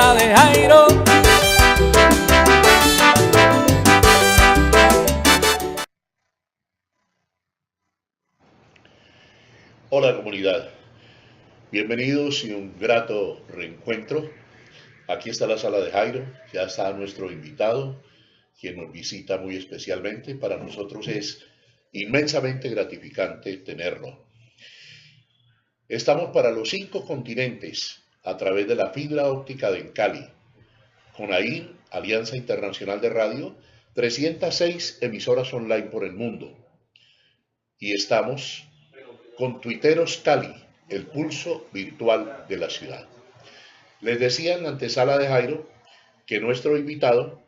sala de Jairo. Hola comunidad, bienvenidos y un grato reencuentro. Aquí está la sala de Jairo, ya está nuestro invitado, quien nos visita muy especialmente. Para nosotros es inmensamente gratificante tenerlo. Estamos para los 5 continentes a través de la fibra óptica de Encali, con AIR, Alianza Internacional de Radio, 306 emisoras online por el mundo. Y estamos con Tuiteros Cali, el pulso virtual de la ciudad. Les decía en la antesala de Jairo que nuestro invitado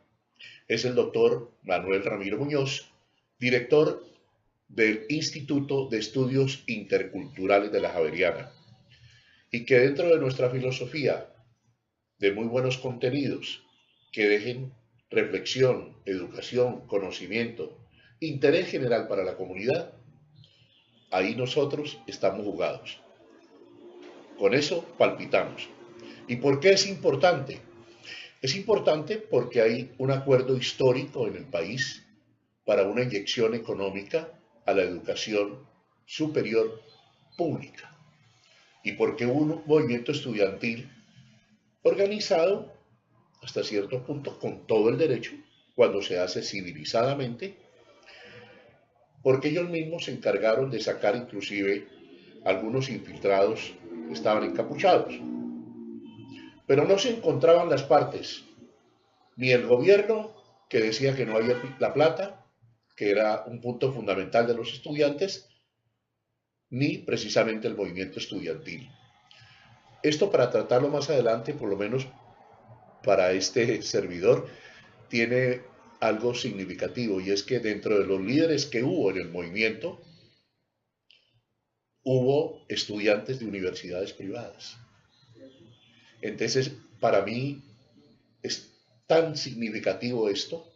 es el doctor Manuel Ramiro Muñoz, director del Instituto de Estudios Interculturales de la Javeriana, y que dentro de nuestra filosofía de muy buenos contenidos que dejen reflexión, educación, conocimiento, interés general para la comunidad, ahí nosotros estamos jugados. Con eso palpitamos. ¿Y por qué es importante? Es importante porque hay un acuerdo histórico en el país para una inyección económica a la educación superior pública y porque hubo un movimiento estudiantil organizado hasta cierto punto con todo el derecho, cuando se hace civilizadamente, porque ellos mismos se encargaron de sacar inclusive algunos infiltrados que estaban encapuchados. Pero no se encontraban las partes, ni el gobierno, que decía que no había la plata, que era un punto fundamental de los estudiantes, ni precisamente el movimiento estudiantil. Esto, para tratarlo más adelante, por lo menos para este servidor, tiene algo significativo, y es que dentro de los líderes que hubo en el movimiento, hubo estudiantes de universidades privadas. Entonces, para mí es tan significativo esto,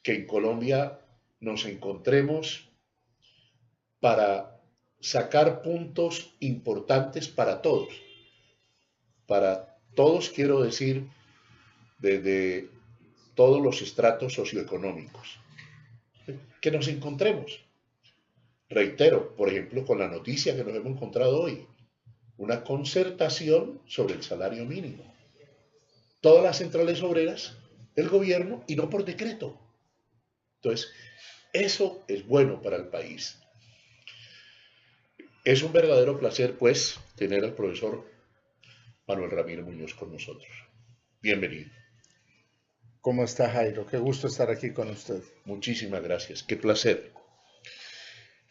que en Colombia nos encontremos para sacar puntos importantes para todos quiero decir, desde todos los estratos socioeconómicos, que nos encontremos. Reitero, por ejemplo, con la noticia que nos hemos encontrado hoy, una concertación sobre el salario mínimo. Todas las centrales obreras, el gobierno, y no por decreto. Entonces, eso es bueno para el país. Es un verdadero placer, pues, tener al profesor Manuel Ramiro Muñoz con nosotros. Bienvenido. ¿Cómo está, Jairo? Qué gusto estar aquí con usted. Muchísimas gracias, qué placer.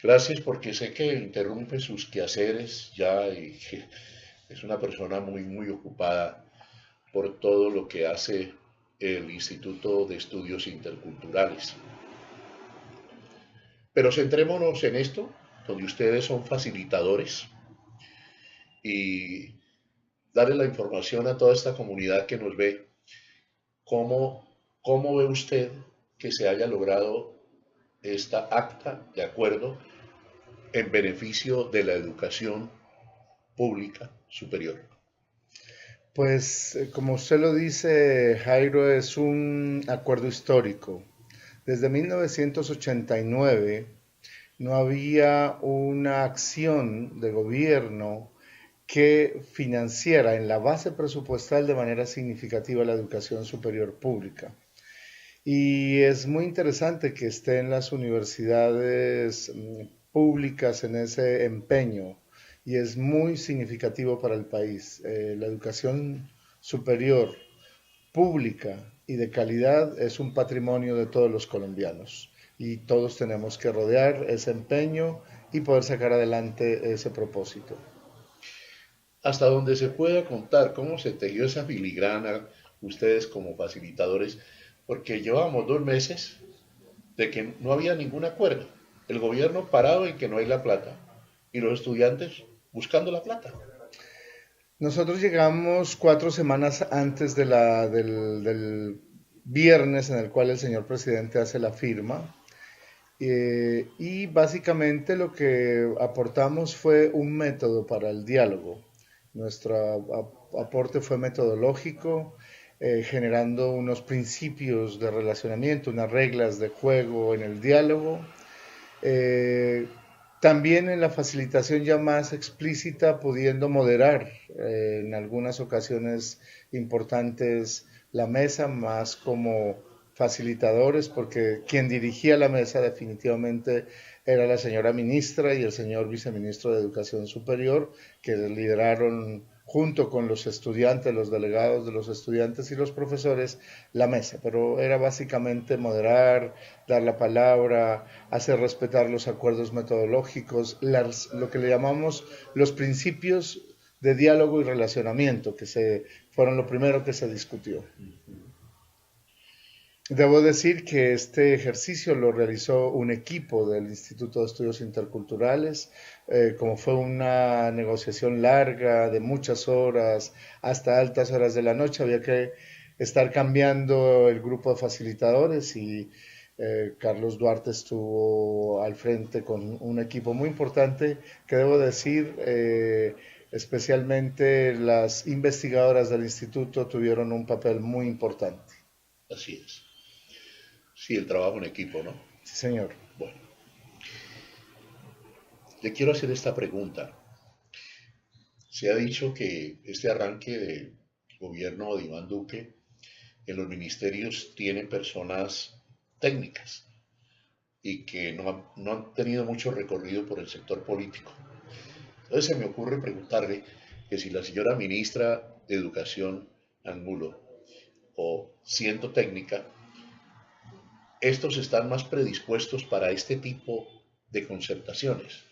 Gracias porque sé que interrumpe sus quehaceres ya y que es una persona muy ocupada por todo lo que hace el Instituto de Estudios Interculturales. Pero centrémonos en esto, donde ustedes son facilitadores, y darle la información a toda esta comunidad que nos ve. ¿Cómo ve usted que se haya logrado esta acta de acuerdo en beneficio de la educación pública superior? Pues, como usted lo dice, Jairo, es un acuerdo histórico. Desde 1989 no había una acción de gobierno que financiara en la base presupuestal de manera significativa la educación superior pública. Y es muy interesante que estén las universidades públicas en ese empeño, y es muy significativo para el país. La educación superior pública y de calidad es un patrimonio de todos los colombianos, y todos tenemos que rodear ese empeño y poder sacar adelante ese propósito. Hasta donde se pueda contar, ¿cómo se tejió esa filigrana ustedes como facilitadores? Porque llevamos 2 meses de que no había ningún acuerdo. El gobierno parado en que no hay la plata y los estudiantes buscando la plata. Nosotros llegamos 4 semanas antes del viernes en el cual el señor presidente hace la firma, y básicamente lo que aportamos fue un método para el diálogo. Nuestro aporte fue metodológico, generando unos principios de relacionamiento, unas reglas de juego en el diálogo. También en la facilitación ya más explícita, pudiendo moderar en algunas ocasiones importantes la mesa, más como facilitadores, porque quien dirigía la mesa definitivamente era la señora ministra y el señor viceministro de Educación Superior, que lideraron junto con los estudiantes, los delegados de los estudiantes y los profesores, la mesa. Pero era básicamente moderar, dar la palabra, hacer respetar los acuerdos metodológicos, lo que le llamamos los principios de diálogo y relacionamiento, que fueron lo primero que se discutió. Debo decir que este ejercicio lo realizó un equipo del Instituto de Estudios Interculturales, como fue una negociación larga de muchas horas hasta altas horas de la noche, había que estar cambiando el grupo de facilitadores y Carlos Duarte estuvo al frente con un equipo muy importante que debo decir, especialmente las investigadoras del instituto tuvieron un papel muy importante. Así es. Sí, el trabajo en equipo, ¿no? Sí, señor. Bueno, le quiero hacer esta pregunta. Se ha dicho que este arranque del gobierno de Iván Duque en los ministerios tiene personas técnicas y que no han tenido mucho recorrido por el sector político. Entonces se me ocurre preguntarle que si la señora ministra de Educación Angulo, o siendo técnica, estos están más predispuestos para este tipo de concertaciones.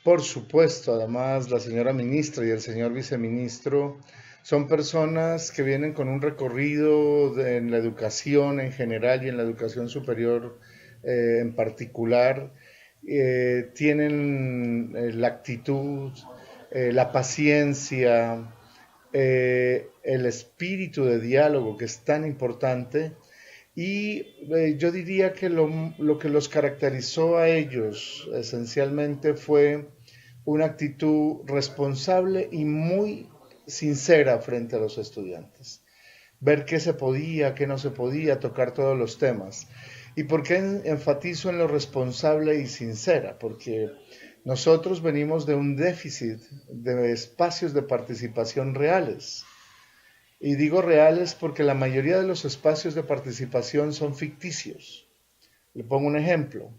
Por supuesto, además la señora ministra y el señor viceministro son personas que vienen con un recorrido en la educación en general y en la educación superior en particular. Tienen la actitud, la paciencia, el espíritu de diálogo que es tan importante. Y yo diría que lo que los caracterizó a ellos esencialmente fue una actitud responsable y muy sincera frente a los estudiantes. Ver qué se podía, qué no se podía, tocar todos los temas. ¿Y por qué enfatizo en lo responsable y sincera? Porque nosotros venimos de un déficit de espacios de participación reales. Y digo reales porque la mayoría de los espacios de participación son ficticios. Le pongo un ejemplo.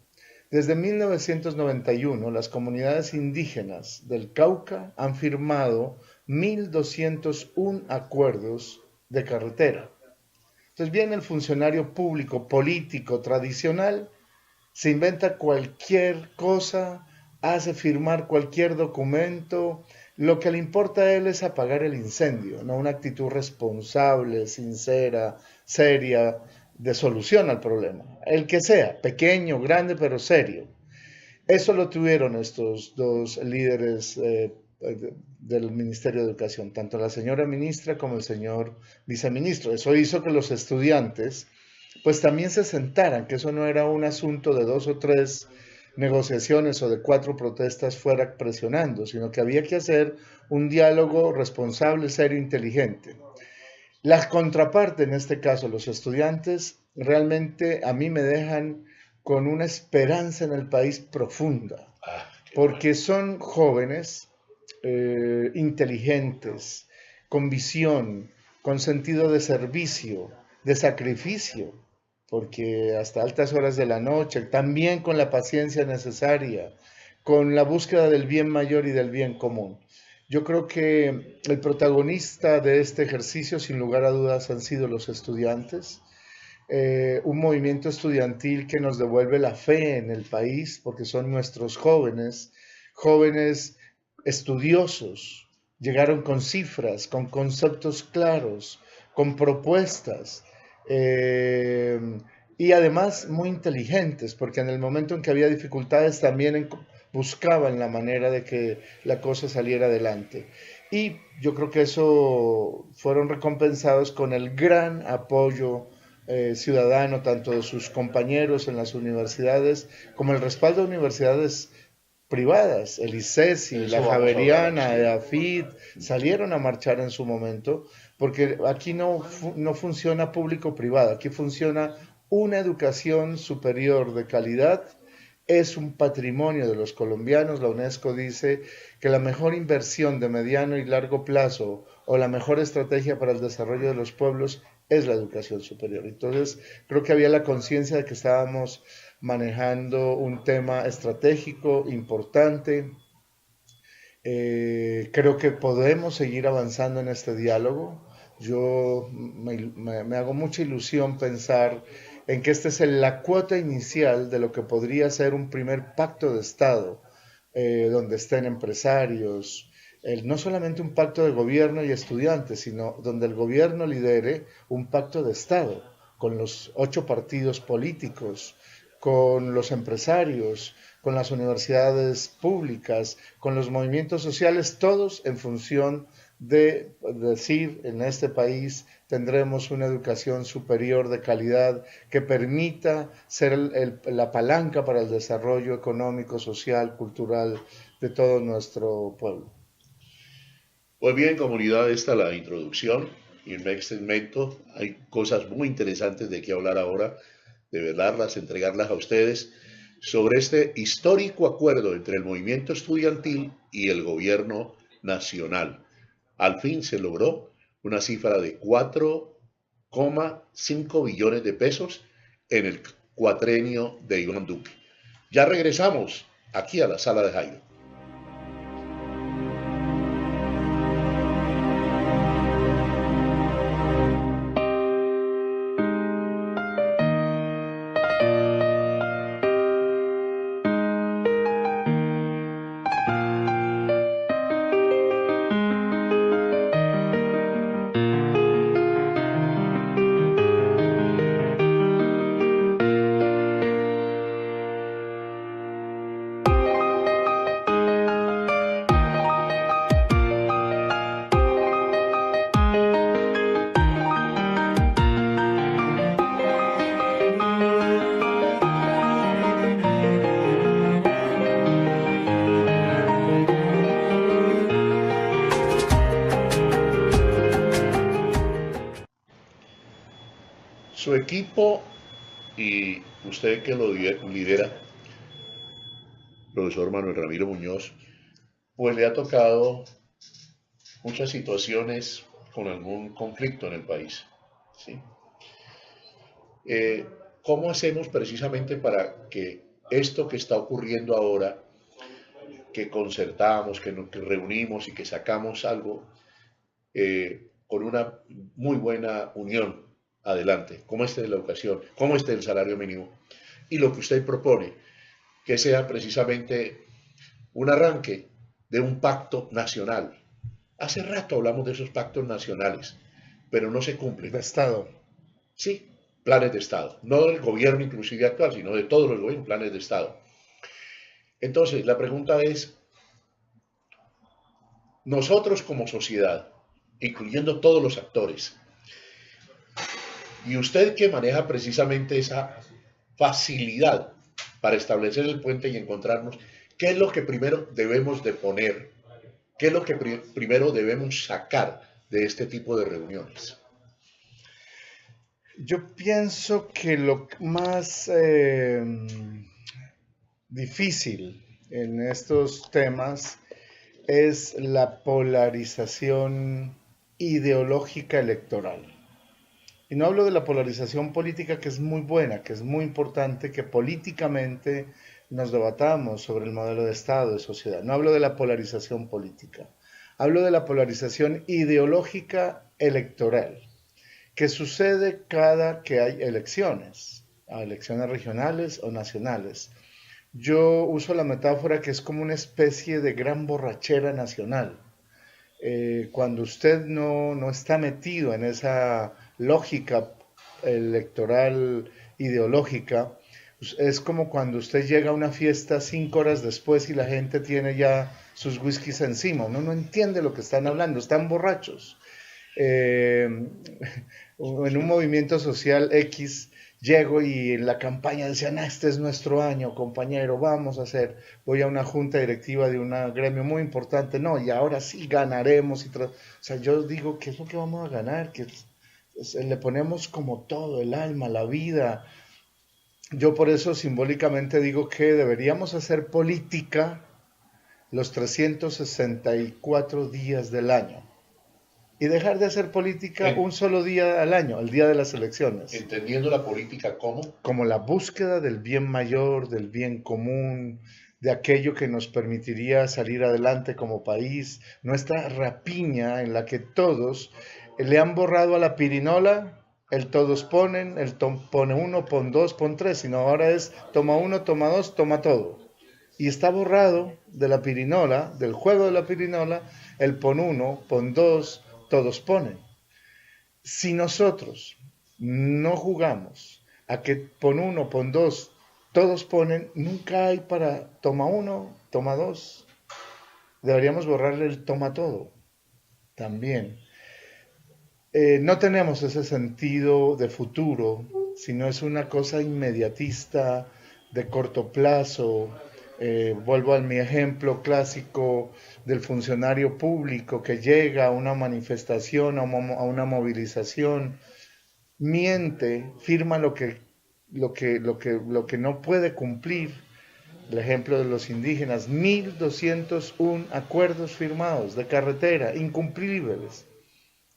Desde 1991, las comunidades indígenas del Cauca han firmado 1.201 acuerdos de carretera. Entonces viene el funcionario público, político, tradicional, se inventa cualquier cosa, hace firmar cualquier documento. Lo que le importa a él es apagar el incendio, no una actitud responsable, sincera, seria, de solución al problema. El que sea, pequeño, grande, pero serio. Eso lo tuvieron estos dos líderes del Ministerio de Educación, tanto la señora ministra como el señor viceministro. Eso hizo que los estudiantes pues también se sentaran, que eso no era un asunto de 2 o 3 negociaciones o de 4 protestas fuera presionando, sino que había que hacer un diálogo responsable, serio, inteligente. La contraparte, en este caso los estudiantes, realmente a mí me dejan con una esperanza en el país profunda, porque son jóvenes inteligentes, con visión, con sentido de servicio, de sacrificio, porque hasta altas horas de la noche, también con la paciencia necesaria, con la búsqueda del bien mayor y del bien común. Yo creo que el protagonista de este ejercicio, sin lugar a dudas, han sido los estudiantes, un movimiento estudiantil que nos devuelve la fe en el país, porque son nuestros jóvenes, jóvenes estudiosos, llegaron con cifras, con conceptos claros, con propuestas, y además muy inteligentes, porque en el momento en que había dificultades también buscaban la manera de que la cosa saliera adelante. Y yo creo que eso fueron recompensados con el gran apoyo ciudadano, tanto de sus compañeros en las universidades, como el respaldo de universidades privadas, el ICESI, Eso la vamos a hablar, Javeriana, sí. EAFIT, salieron a marchar en su momento, porque aquí no funciona público-privado, aquí funciona una educación superior de calidad, es un patrimonio de los colombianos. La UNESCO dice que la mejor inversión de mediano y largo plazo o la mejor estrategia para el desarrollo de los pueblos es la educación superior. Entonces, creo que había la conciencia de que estábamos manejando un tema estratégico importante. Creo que podemos seguir avanzando en este diálogo. Yo me hago mucha ilusión pensar en que esta es la cuota inicial de lo que podría ser un primer pacto de Estado, donde estén empresarios, no solamente un pacto de gobierno y estudiantes, sino donde el gobierno lidere un pacto de Estado con los 8 partidos políticos, con los empresarios, con las universidades públicas, con los movimientos sociales, todos en función de decir, en este país tendremos una educación superior de calidad que permita ser la palanca para el desarrollo económico, social, cultural de todo nuestro pueblo. Pues bien, comunidad, esta es la introducción y en este segmento hay cosas muy interesantes de qué hablar ahora, de velarlas, entregarlas a ustedes sobre este histórico acuerdo entre el movimiento estudiantil y el gobierno nacional. Al fin se logró una cifra de 4,5 billones de pesos en el cuatrenio de Iván Duque. Ya regresamos aquí a la sala de Jairo. Su equipo y usted que lo lidera, profesor Manuel Ramiro Muñoz, pues le ha tocado muchas situaciones con algún conflicto en el país. ¿Sí? Eh, ¿Cómo hacemos precisamente para que esto que está ocurriendo ahora, que concertamos, que reunimos y que sacamos algo con una muy buena unión adelante, como este de la educación, como este del salario mínimo, y lo que usted propone, que sea precisamente un arranque de un pacto nacional? Hace rato hablamos de esos pactos nacionales, pero no se cumplen. De Estado. Sí, planes de Estado, no del gobierno inclusive actual, sino de todos los gobiernos, planes de Estado. Entonces, la pregunta es, nosotros como sociedad, incluyendo todos los actores, y usted que maneja precisamente esa facilidad para establecer el puente y encontrarnos, ¿qué es lo que primero debemos de poner? ¿Qué es lo que primero debemos sacar de este tipo de reuniones? Yo pienso que lo más difícil en estos temas es la polarización ideológica electoral. Y no hablo de la polarización política, que es muy buena, que es muy importante, que políticamente nos debatamos sobre el modelo de Estado, de sociedad. No hablo de la polarización política. Hablo de la polarización ideológica electoral, que sucede cada que hay elecciones regionales o nacionales. Yo uso la metáfora que es como una especie de gran borrachera nacional. Cuando usted no está metido en esa lógica electoral ideológica, es como cuando usted llega a una fiesta 5 horas después y la gente tiene ya sus whiskies encima. Uno no entiende lo que están hablando, están borrachos. En un movimiento social X, llego y en la campaña decían, este es nuestro año, compañero, vamos a hacer, voy a una junta directiva de un gremio muy importante, no, y ahora sí ganaremos. O sea, yo digo, ¿qué es lo que vamos a ganar? Le ponemos como todo, el alma, la vida. Yo por eso simbólicamente digo que deberíamos hacer política los 364 días del año y dejar de hacer política En- un solo día al año, el día de las elecciones, entendiendo la política como la búsqueda del bien mayor, del bien común, de aquello que nos permitiría salir adelante como país, nuestra rapiña en la que todos le han borrado a la pirinola, el todos ponen, pone uno, pon dos, pon tres, sino ahora es toma uno, toma dos, toma todo. Y está borrado de la pirinola, del juego de la pirinola, el pon uno, pon dos, todos ponen. Si nosotros no jugamos a que pon uno, pon dos, todos ponen, nunca hay para toma uno, toma dos. Deberíamos borrarle el toma todo también. No tenemos ese sentido de futuro, sino es una cosa inmediatista, de corto plazo. Vuelvo a mi ejemplo clásico del funcionario público que llega a una manifestación, a una movilización, miente, firma lo que no puede cumplir. El ejemplo de los indígenas, 1201 acuerdos firmados de carretera, incumplibles.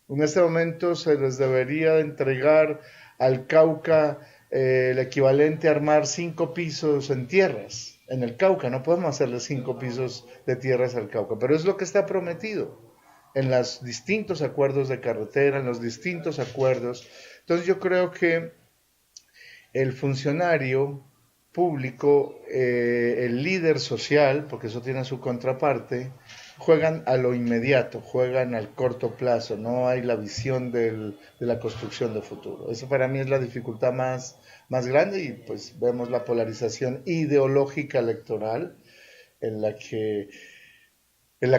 En este momento se les debería entregar al Cauca el equivalente a armar 5 pisos en tierras. En el Cauca no podemos hacerle 5 pisos de tierras al Cauca, pero es lo que está prometido en los distintos acuerdos de carretera, en los distintos acuerdos. Entonces yo creo que el funcionario público, el líder social, porque eso tiene su contraparte, juegan a lo inmediato, juegan al corto plazo, no hay la visión de la construcción de futuro. Eso para mí es la dificultad más grande y pues vemos la polarización ideológica electoral en la que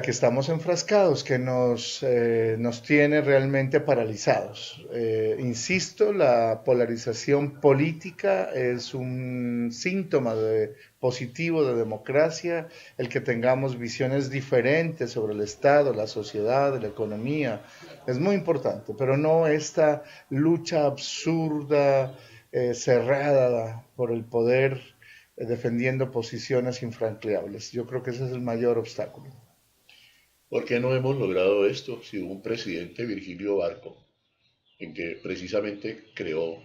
estamos enfrascados, que nos tiene realmente paralizados. Insisto, la polarización política es un síntoma positivo de democracia, el que tengamos visiones diferentes sobre el Estado, la sociedad, la economía, es muy importante, pero no esta lucha absurda, cerrada por el poder, defendiendo posiciones infranqueables. Yo creo que ese es el mayor obstáculo. ¿Por qué no hemos logrado esto si hubo un presidente, Virgilio Barco, en que precisamente creó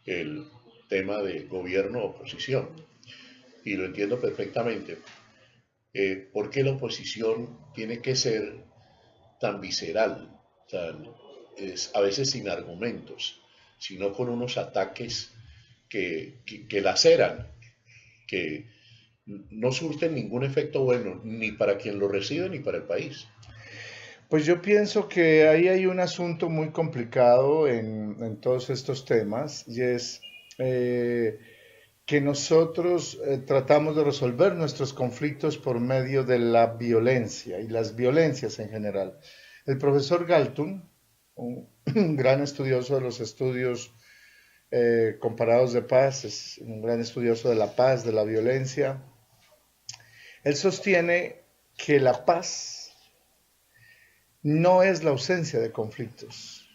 el tema de gobierno-oposición? Y lo entiendo perfectamente. ¿Por qué la oposición tiene que ser tan visceral, a veces sin argumentos, sino con unos ataques que laceran, que no surten ningún efecto bueno, ni para quien lo recibe ni para el país? Pues yo pienso que ahí hay un asunto muy complicado en todos estos temas y es eh, que nosotros tratamos de resolver nuestros conflictos por medio de la violencia y las violencias en general. El profesor Galton, un gran estudioso de los estudios comparados de paz, es un gran estudioso de la paz, de la violencia, él sostiene que la paz no es la ausencia de conflictos,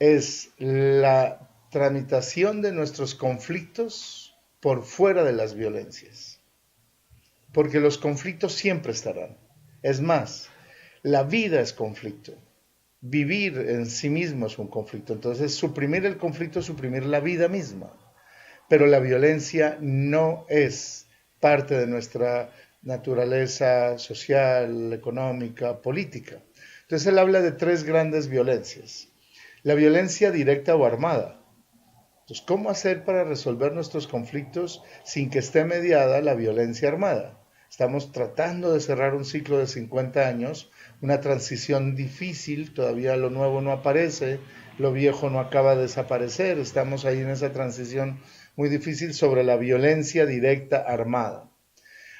es la tramitación de nuestros conflictos por fuera de las violencias, porque los conflictos siempre estarán. Es más, la vida es conflicto, vivir en sí mismo es un conflicto, entonces suprimir el conflicto es suprimir la vida misma, pero la violencia no es parte de nuestra naturaleza social, económica, política. Entonces él habla de 3 grandes violencias. La violencia directa o armada. Entonces, ¿cómo hacer para resolver nuestros conflictos sin que esté mediada la violencia armada? Estamos tratando de cerrar un ciclo de 50 años, una transición difícil, todavía lo nuevo no aparece, lo viejo no acaba de desaparecer, estamos ahí en esa transición muy difícil sobre la violencia directa armada.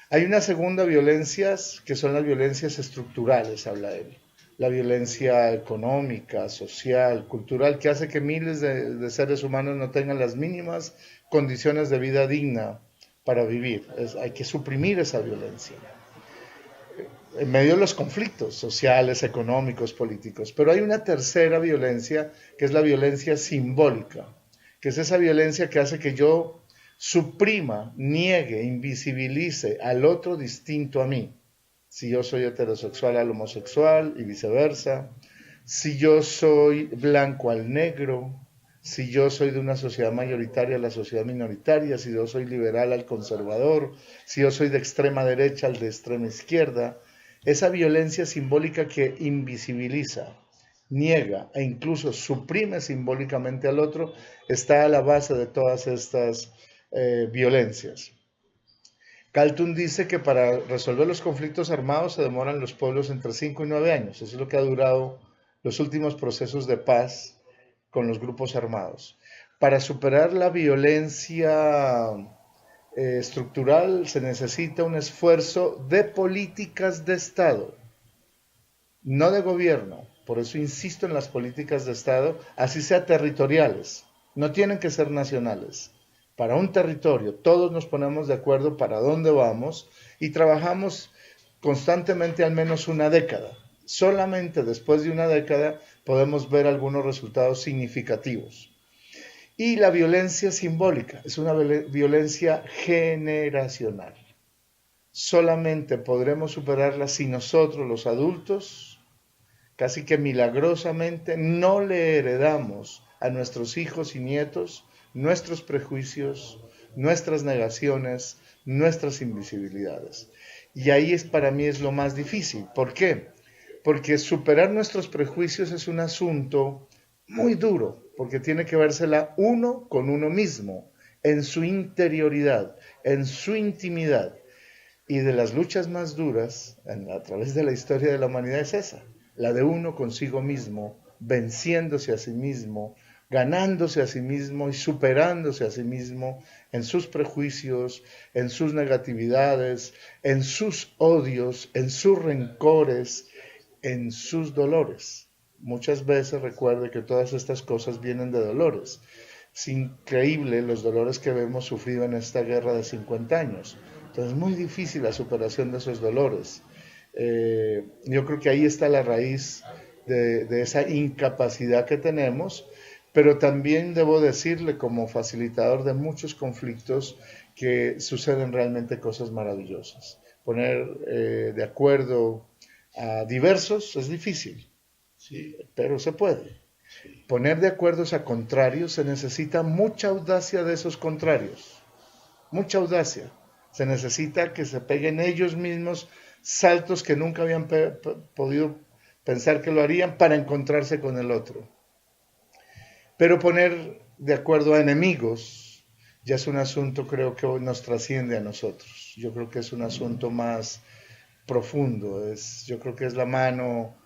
Hay una segunda violencia que son las violencias estructurales, habla él. la violencia económica, social, cultural, que hace que miles de seres humanos no tengan las mínimas condiciones de vida digna para vivir. Hay que suprimir esa violencia en medio de los conflictos sociales, económicos, políticos. Pero hay una tercera violencia, que es la violencia simbólica, que es esa violencia que hace que yo suprima, niegue, invisibilice al otro distinto a mí. Si yo soy heterosexual al homosexual y viceversa, si yo soy blanco al negro, si yo soy de una sociedad mayoritaria a la sociedad minoritaria, si yo soy liberal al conservador, si yo soy de extrema derecha al de extrema izquierda, esa violencia simbólica que invisibiliza, niega e incluso suprime simbólicamente al otro está a la base de todas estas violencias. Galtung dice que para resolver los conflictos armados se demoran los pueblos entre 5 y 9 años. Eso es lo que ha durado los últimos procesos de paz con los grupos armados. Para superar la violencia estructural se necesita un esfuerzo de políticas de Estado, no de gobierno. Por eso insisto en las políticas de Estado, así sea territoriales, no tienen que ser nacionales. Para un territorio todos nos ponemos de acuerdo para dónde vamos y trabajamos constantemente al menos una década. Solamente después de una década podemos ver algunos resultados significativos. Y la violencia simbólica es una violencia generacional. Solamente podremos superarla si nosotros, los adultos, casi que milagrosamente, no le heredamos a nuestros hijos y nietos nuestros prejuicios, nuestras negaciones, nuestras invisibilidades. Y ahí para mí es lo más difícil. ¿Por qué? Porque superar nuestros prejuicios es un asunto muy duro, porque tiene que vérsela uno con uno mismo, en su interioridad, en su intimidad. Y de las luchas más duras a través de la historia de la humanidad es esa, la de uno consigo mismo, venciéndose a sí mismo, ganándose a sí mismo y superándose a sí mismo en sus prejuicios, en sus negatividades, en sus odios, en sus rencores, en sus dolores. Muchas veces recuerde que todas estas cosas vienen de dolores. Es increíble los dolores que hemos sufrido en esta guerra de 50 años. Entonces es muy difícil la superación de esos dolores. Yo creo que ahí está la raíz de esa incapacidad que tenemos, pero también debo decirle como facilitador de muchos conflictos que suceden realmente cosas maravillosas. Poner de acuerdo a diversos es difícil, sí, pero se puede. Sí. Poner de acuerdo a contrarios se necesita mucha audacia de esos contrarios, mucha audacia. Se necesita que se peguen ellos mismos saltos que nunca habían podido pensar que lo harían para encontrarse con el otro. Pero poner de acuerdo a enemigos ya es un asunto, creo que hoy nos trasciende a nosotros. Yo creo que es un asunto más profundo. Yo creo que es la mano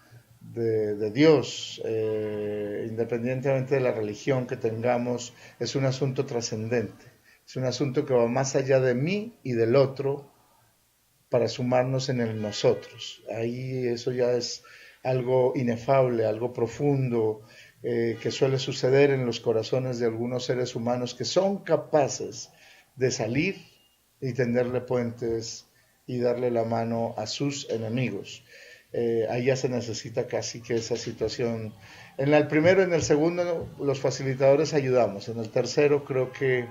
de Dios, independientemente de la religión que tengamos, es un asunto trascendente. Es un asunto que va más allá de mí y del otro para sumarnos en el nosotros. Ahí eso ya es algo inefable, algo profundo, que suele suceder en los corazones de algunos seres humanos que son capaces de salir y tenderle puentes y darle la mano a sus enemigos. Ahí ya se necesita casi que esa situación. En el primero y en el segundo los facilitadores ayudamos. En el tercero creo que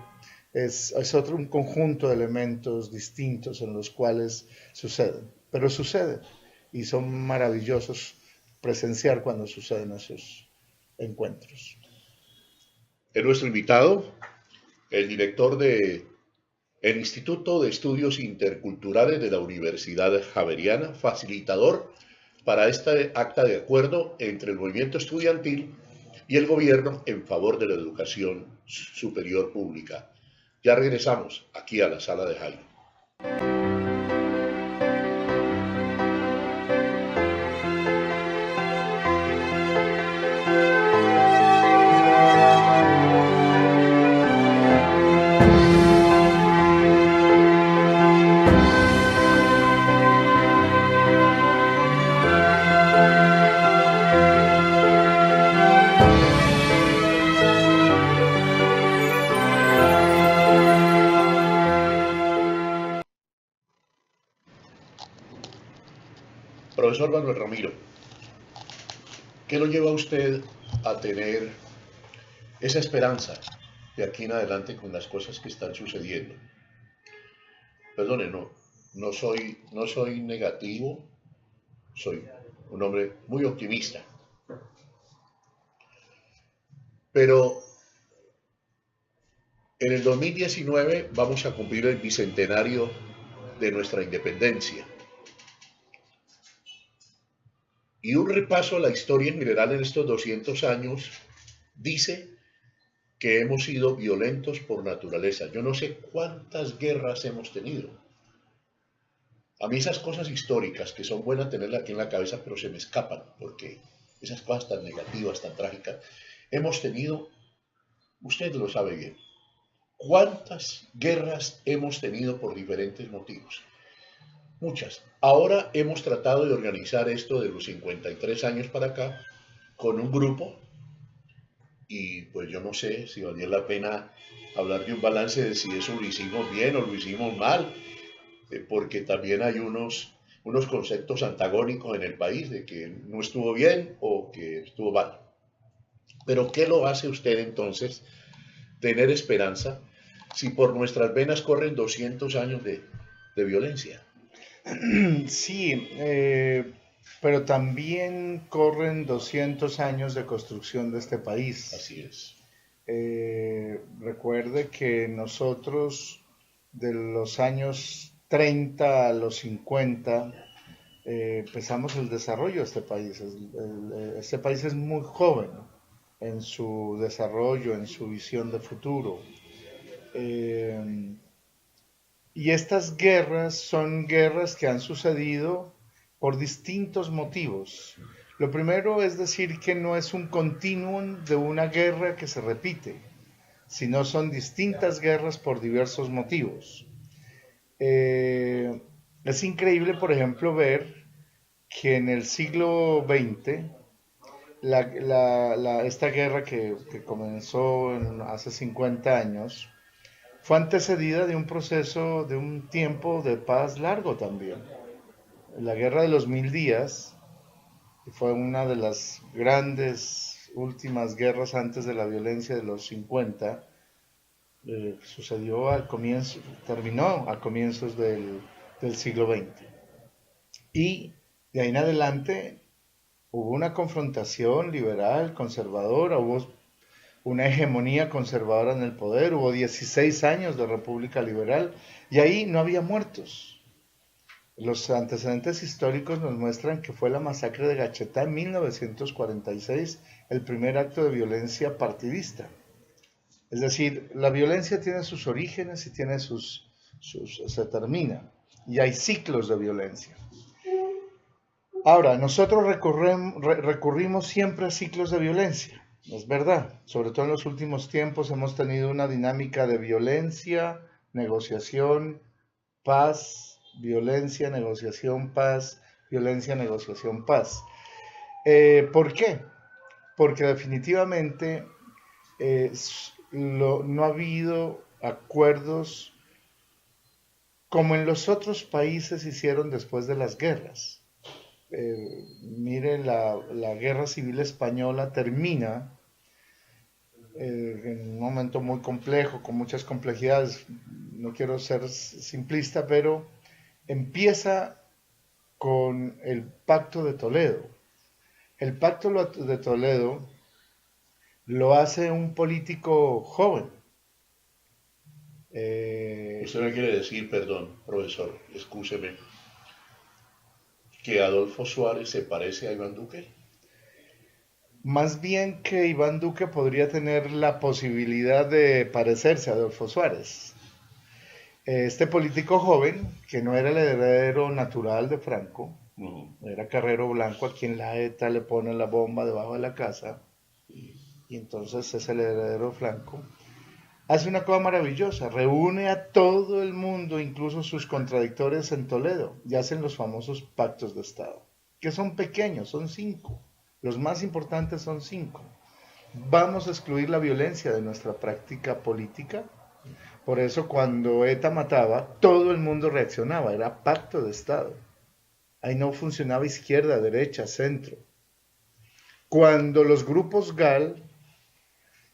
es un conjunto de elementos distintos en los cuales suceden. Pero suceden y son maravillosos presenciar cuando suceden esos encuentros. Es nuestro invitado, el director del Instituto de Estudios Interculturales de la Universidad Javeriana, facilitador para este acta de acuerdo entre el movimiento estudiantil y el gobierno en favor de la educación superior pública. Ya regresamos aquí a la sala de Jairo. Profesor Manuel Ramiro, ¿qué lo lleva a usted a tener esa esperanza de aquí en adelante con las cosas que están sucediendo? Perdone, no soy negativo, soy un hombre muy optimista, pero en el 2019 vamos a cumplir el bicentenario de nuestra independencia. Y un repaso a la historia en general en estos 200 años dice que hemos sido violentos por naturaleza. Yo no sé cuántas guerras hemos tenido. A mí esas cosas históricas que son buenas tenerlas aquí en la cabeza, pero se me escapan, porque esas cosas tan negativas, tan trágicas, hemos tenido, usted lo sabe bien, cuántas guerras hemos tenido por diferentes motivos. Muchas. Ahora hemos tratado de organizar esto de los 53 años para acá con un grupo y pues yo no sé si valía la pena hablar de un balance de si eso lo hicimos bien o lo hicimos mal, porque también hay unos conceptos antagónicos en el país de que no estuvo bien o que estuvo mal. Pero ¿qué lo hace usted entonces tener esperanza si por nuestras venas corren 200 años de violencia? Sí, pero también corren 200 años de construcción de este país. Así es. Recuerde que nosotros de los años 30 a los 50 empezamos el desarrollo de este país. Este país es muy joven en su desarrollo, en su visión de futuro. Eh, y estas guerras son guerras que han sucedido por distintos motivos. Lo primero es decir que no es un continuum de una guerra que se repite, sino son distintas guerras por diversos motivos. Es increíble, por ejemplo, ver que en el siglo XX, esta guerra que comenzó hace 50 años, fue antecedida de un proceso, de un tiempo de paz largo también. La Guerra de los 1000 días fue una de las grandes últimas guerras antes de la violencia de los 50. Sucedió al comienzo, terminó a comienzos del siglo XX. Y de ahí en adelante hubo una confrontación liberal, conservadora, hubo una hegemonía conservadora en el poder, hubo 16 años de república liberal y ahí no había muertos. Los antecedentes históricos nos muestran que fue la masacre de Gachetá en 1946 el primer acto de violencia partidista. Es decir, la violencia tiene sus orígenes y tiene se termina, y hay ciclos de violencia. Ahora, nosotros recurrimos siempre a ciclos de violencia. Es verdad, sobre todo en los últimos tiempos hemos tenido una dinámica de violencia, negociación, paz, violencia, negociación, paz, violencia, negociación, paz. ¿Por qué? Porque definitivamente no ha habido acuerdos como en los otros países hicieron después de las guerras. Mire, la guerra civil española termina en un momento muy complejo, con muchas complejidades. No quiero ser simplista, pero empieza con el Pacto de Toledo. El Pacto de Toledo lo hace un político joven. Usted me quiere decir, perdón, profesor, excúseme, que Adolfo Suárez se parece a Iván Duque. Más bien que Iván Duque podría tener la posibilidad de parecerse a Adolfo Suárez. Este político joven, que no era el heredero natural de Franco, era Carrero Blanco, a quien la ETA le pone la bomba debajo de la casa, y entonces es el heredero de Franco, hace una cosa maravillosa, reúne a todo el mundo, incluso sus contradictores en Toledo, y hacen los famosos pactos de Estado, que son pequeños, son 5. Los más importantes son 5. Vamos a excluir la violencia de nuestra práctica política. Por eso cuando ETA mataba, todo el mundo reaccionaba, era pacto de Estado. Ahí no funcionaba izquierda, derecha, centro. Cuando los grupos GAL,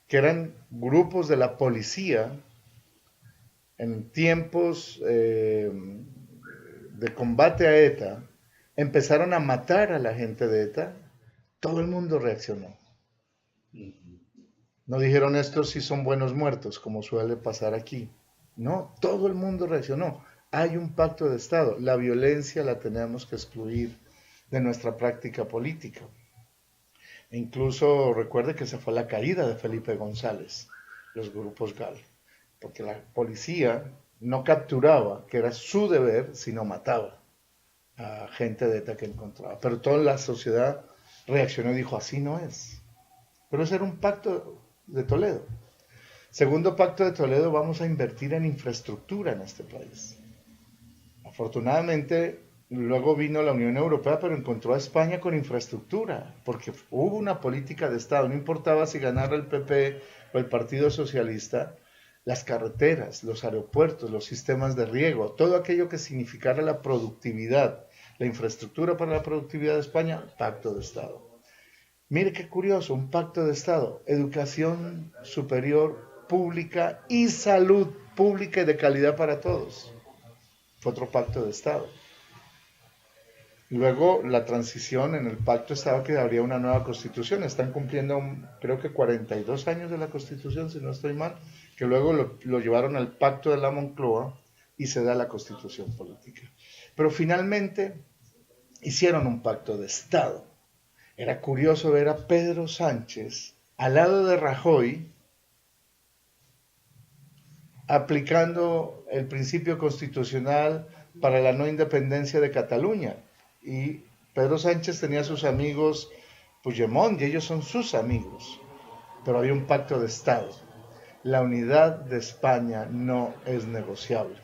que eran grupos de la policía, en tiempos de combate a ETA, empezaron a matar a la gente de ETA, todo el mundo reaccionó. No dijeron estos sí son buenos muertos, como suele pasar aquí. No, todo el mundo reaccionó. Hay un pacto de Estado. La violencia la tenemos que excluir de nuestra práctica política. E incluso recuerde que se fue la caída de Felipe González, los grupos GAL, porque la policía no capturaba, que era su deber, sino mataba a gente de ETA que encontraba. Pero toda la sociedad reaccionó y dijo, así no es. Pero ese era un pacto de Toledo. Segundo pacto de Toledo, vamos a invertir en infraestructura en este país. Afortunadamente, luego vino la Unión Europea, pero encontró a España con infraestructura, porque hubo una política de Estado, no importaba si ganara el PP o el Partido Socialista, las carreteras, los aeropuertos, los sistemas de riego, todo aquello que significara la productividad, la infraestructura para la productividad de España, pacto de Estado. Mire qué curioso, un pacto de Estado, educación superior pública y salud pública y de calidad para todos. Fue otro pacto de Estado. Luego la transición en el pacto estaba que habría una nueva constitución. Están cumpliendo creo que 42 años de la constitución, si no estoy mal, que luego lo llevaron al pacto de la Moncloa y se da la constitución política. Pero finalmente hicieron un pacto de Estado. Era curioso ver a Pedro Sánchez al lado de Rajoy aplicando el principio constitucional para la no independencia de Cataluña. Y Pedro Sánchez tenía sus amigos Puigdemont y ellos son sus amigos. Pero había un pacto de Estado. La unidad de España no es negociable.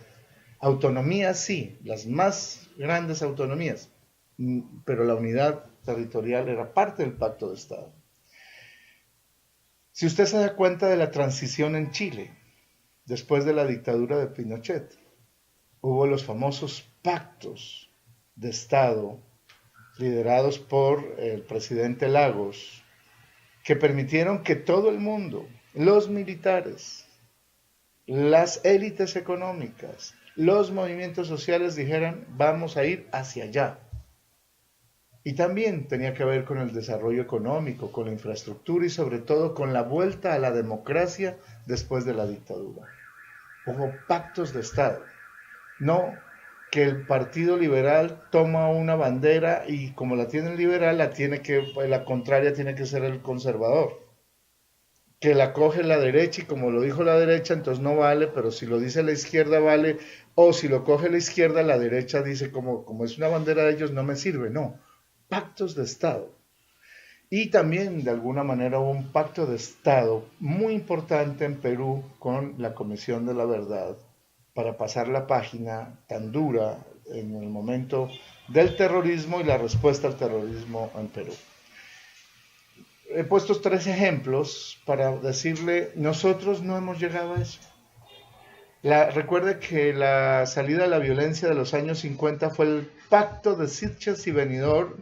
Autonomía sí, las más grandes autonomías, pero la unidad territorial era parte del pacto de Estado. Si usted se da cuenta de la transición en Chile, después de la dictadura de Pinochet, hubo los famosos pactos de Estado liderados por el presidente Lagos, que permitieron que todo el mundo, los militares, las élites económicas, los movimientos sociales dijeran, vamos a ir hacia allá. Y también tenía que ver con el desarrollo económico, con la infraestructura y sobre todo con la vuelta a la democracia después de la dictadura. Hubo pactos de Estado, no que el Partido Liberal toma una bandera y como la tiene el liberal, la contraria tiene que ser el conservador. Que la coge la derecha y como lo dijo la derecha, entonces no vale, pero si lo dice la izquierda vale, o si lo coge la izquierda, la derecha dice como es una bandera de ellos no me sirve, no. Pactos de Estado. Y también de alguna manera hubo un pacto de Estado muy importante en Perú con la Comisión de la Verdad para pasar la página tan dura en el momento del terrorismo y la respuesta al terrorismo en Perú. He puesto 3 ejemplos para decirle, nosotros no hemos llegado a eso. Recuerde que la salida de la violencia de los años 50 fue el pacto de Sitges y Benidorm,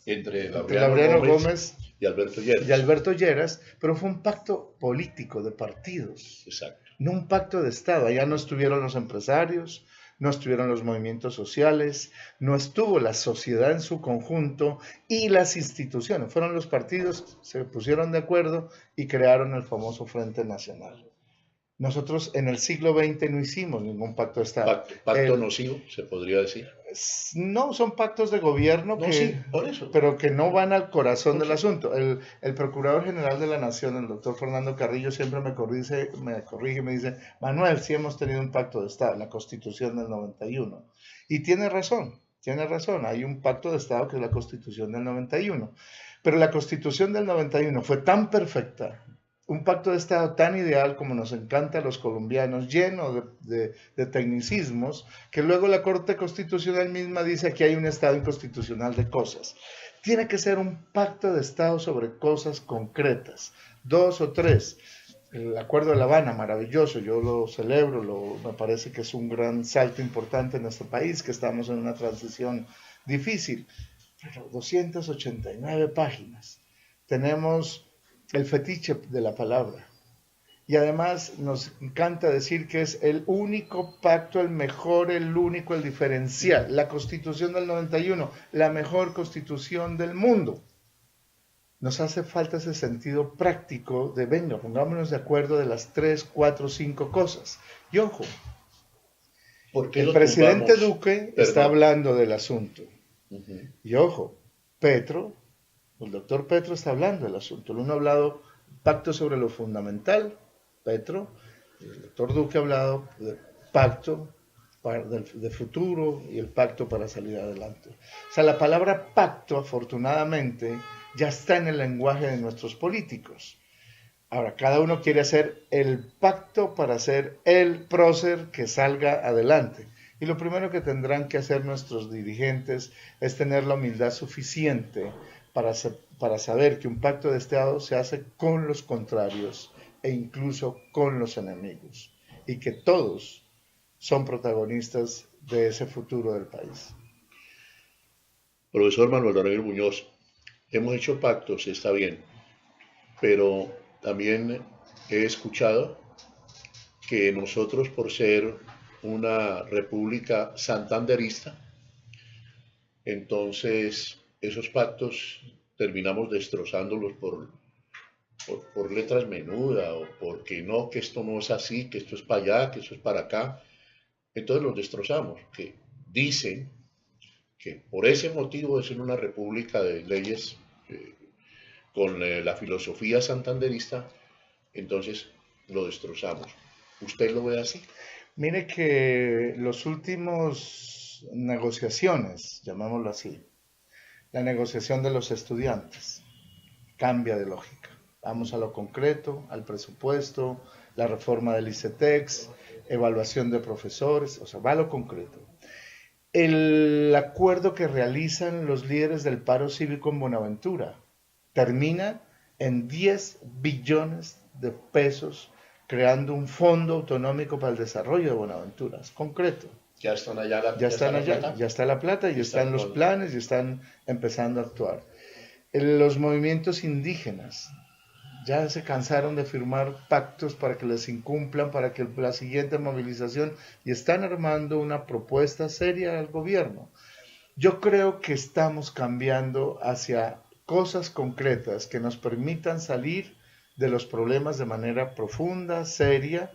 entre Laureano Gómez y Alberto Lleras, pero fue un pacto político de partidos. Exacto. No un pacto de Estado. Allá no estuvieron los empresarios, no estuvieron los movimientos sociales, no estuvo la sociedad en su conjunto y las instituciones. Fueron los partidos, se pusieron de acuerdo y crearon el famoso Frente Nacional. Nosotros en el siglo XX no hicimos ningún pacto de Estado. Pacto nocivo, se podría decir. No, son pactos de gobierno pero que no van al corazón del asunto. El Procurador General de la Nación, el doctor Fernando Carrillo, siempre me corrige y me dice, Manuel, sí hemos tenido un pacto de Estado, la Constitución del 91. Y tiene razón, hay un pacto de Estado que es la Constitución del 91. Pero la Constitución del 91 fue tan perfecta, un pacto de Estado tan ideal como nos encanta a los colombianos, lleno de tecnicismos, que luego la Corte Constitucional misma dice que hay un Estado inconstitucional de cosas. Tiene que ser un pacto de Estado sobre cosas concretas, 2 o 3. El Acuerdo de La Habana, maravilloso, yo lo celebro, me parece que es un gran salto importante en nuestro país, que estamos en una transición difícil, pero 289 páginas. Tenemos el fetiche de la palabra. Y además nos encanta decir que es el único pacto, el mejor, el único, el diferencial. La Constitución del 91, la mejor constitución del mundo. Nos hace falta ese sentido práctico de, venga, pongámonos de acuerdo de las 3, 4, 5 cosas. Y ojo, el presidente Duque está hablando del asunto. Y ojo, el doctor Petro está hablando del asunto. Uno ha hablado pacto sobre lo fundamental, Petro, el doctor Duque ha hablado de pacto de futuro y el pacto para salir adelante. O sea, la palabra pacto, afortunadamente, ya está en el lenguaje de nuestros políticos. Ahora, cada uno quiere hacer el pacto para ser el prócer que salga adelante. Y lo primero que tendrán que hacer nuestros dirigentes es tener la humildad suficiente para saber que un pacto de Estado se hace con los contrarios e incluso con los enemigos. Y que todos son protagonistas de ese futuro del país. Profesor Manuel Ramiro Muñoz, hemos hecho pactos, está bien, pero también he escuchado que nosotros, por ser una república santanderista, entonces esos pactos terminamos destrozándolos por letras menudas o porque no, que esto no es así, que esto es para allá, que esto es para acá. Entonces los destrozamos, que dicen que por ese motivo de ser una república de leyes con la filosofía santanderista, entonces lo destrozamos. ¿Usted lo ve así? Mire que los últimos negociaciones, llamémoslo así, la negociación de los estudiantes, cambia de lógica. Vamos a lo concreto, al presupuesto, la reforma del ICETEX, evaluación de profesores, o sea, va a lo concreto. El acuerdo que realizan los líderes del paro cívico en Buenaventura termina en 10 billones de pesos creando un fondo autonómico para el desarrollo de Buenaventura. Es concreto. Ya están allá, ya está la plata, y están los planes y están empezando a actuar. Los movimientos indígenas ya se cansaron de firmar pactos para que les incumplan, para que la siguiente movilización, y están armando una propuesta seria al gobierno. Yo creo que estamos cambiando hacia cosas concretas que nos permitan salir de los problemas de manera profunda, seria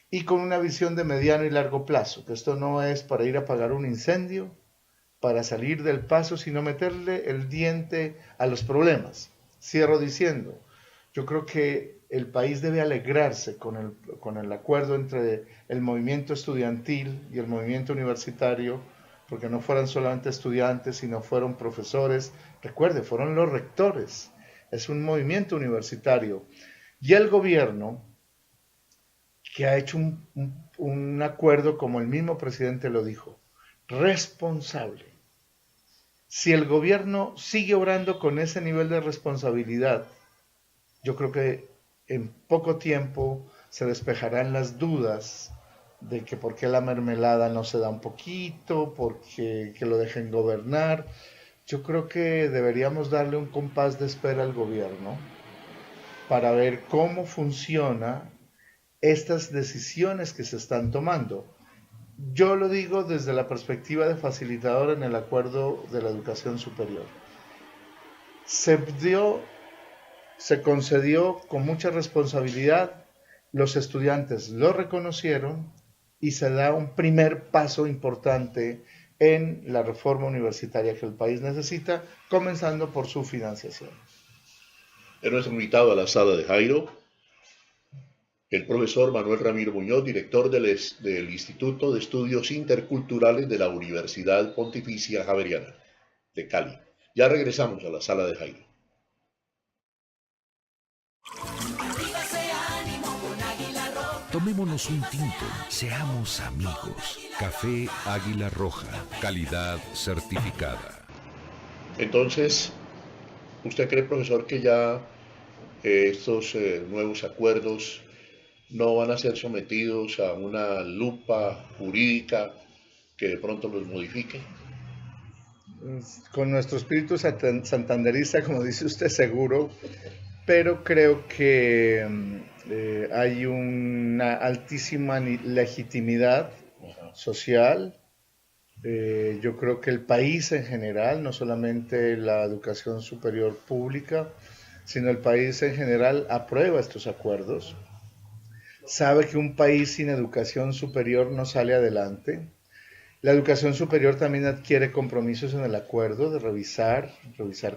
y con una visión de mediano y largo plazo, que esto no es para ir a apagar un incendio, para salir del paso, sino meterle el diente a los problemas. Cierro diciendo, yo creo que el país debe alegrarse con el acuerdo entre el movimiento estudiantil y el movimiento universitario, porque no fueran solamente estudiantes, sino fueron profesores. Recuerde, fueron los rectores. Es un movimiento universitario. Y el gobierno, que ha hecho un acuerdo, como el mismo presidente lo dijo, responsable. Si el gobierno sigue obrando con ese nivel de responsabilidad, yo creo que en poco tiempo se despejarán las dudas de que por qué la mermelada no se da un poquito, porque que lo dejen gobernar. Yo creo que deberíamos darle un compás de espera al gobierno para ver cómo funciona estas decisiones que se están tomando. Yo lo digo desde la perspectiva de facilitador en el acuerdo de la educación superior. Se concedió con mucha responsabilidad, los estudiantes lo reconocieron y se da un primer paso importante en la reforma universitaria que el país necesita, comenzando por su financiación. Es nuestro invitado a la sala de Jairo, el profesor Manuel Ramiro Muñoz, director del Instituto de Estudios Interculturales de la Universidad Pontificia Javeriana de Cali. Ya regresamos a la sala de Jairo. Tomémonos un tinto, seamos amigos. Café Águila Roja, calidad certificada. Entonces, ¿usted cree, profesor, que ya estos nuevos acuerdos no van a ser sometidos a una lupa jurídica que de pronto los modifique. Con nuestro espíritu santanderista, como dice usted, seguro, pero creo que hay una altísima legitimidad social. Yo creo que el país en general, no solamente la educación superior pública, sino el país en general aprueba estos acuerdos. Sabe que un país sin educación superior no sale adelante. La educación superior también adquiere compromisos en el acuerdo de revisar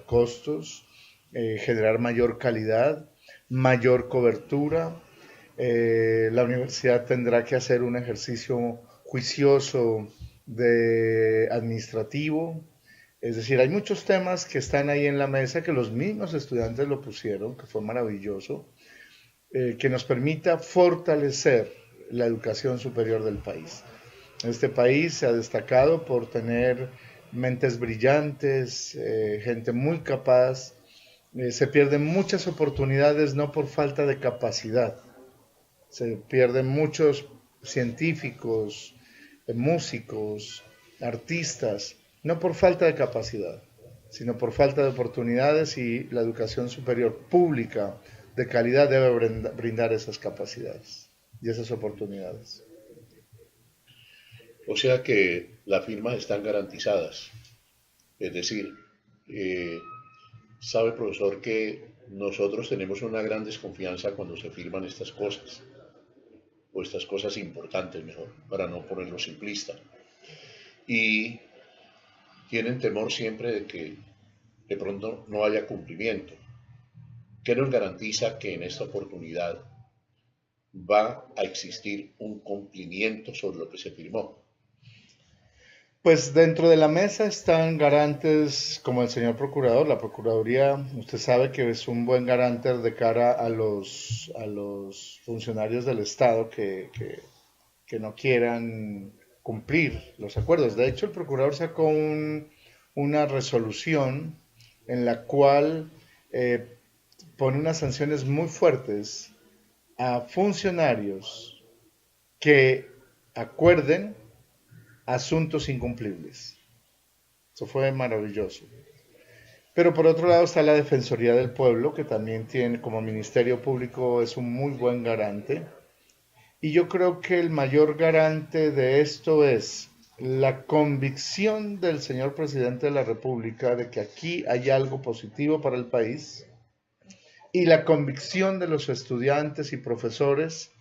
costos, generar mayor calidad, mayor cobertura. La universidad tendrá que hacer un ejercicio juicioso de administrativo. Es decir, hay muchos temas que están ahí en la mesa que los mismos estudiantes lo pusieron, que fue maravilloso, que nos permita fortalecer la educación superior del país. Este país se ha destacado por tener mentes brillantes, gente muy capaz. Se pierden muchas oportunidades no por falta de capacidad. Se pierden muchos científicos, músicos, artistas, no por falta de capacidad, sino por falta de oportunidades, y la educación superior pública de calidad debe brindar esas capacidades y esas oportunidades. O sea que las firmas están garantizadas. Es decir, sabe, profesor, que nosotros tenemos una gran desconfianza cuando se firman estas cosas, o estas cosas importantes, mejor, para no ponerlo simplista. Y tienen temor siempre de que de pronto no haya cumplimiento. ¿Qué nos garantiza que en esta oportunidad va a existir un cumplimiento sobre lo que se firmó? Pues dentro de la mesa están garantes como el señor procurador. La Procuraduría, usted sabe que es un buen garante de cara a los funcionarios del Estado que no quieran cumplir los acuerdos. De hecho, el procurador sacó una resolución en la cual pone unas sanciones muy fuertes a funcionarios que acuerden asuntos incumplibles. Eso fue maravilloso. Pero por otro lado está la Defensoría del Pueblo, que también tiene, como Ministerio Público, es un muy buen garante. Y yo creo que el mayor garante de esto es la convicción del señor presidente de la República de que aquí hay algo positivo para el país, y la convicción de los estudiantes y profesores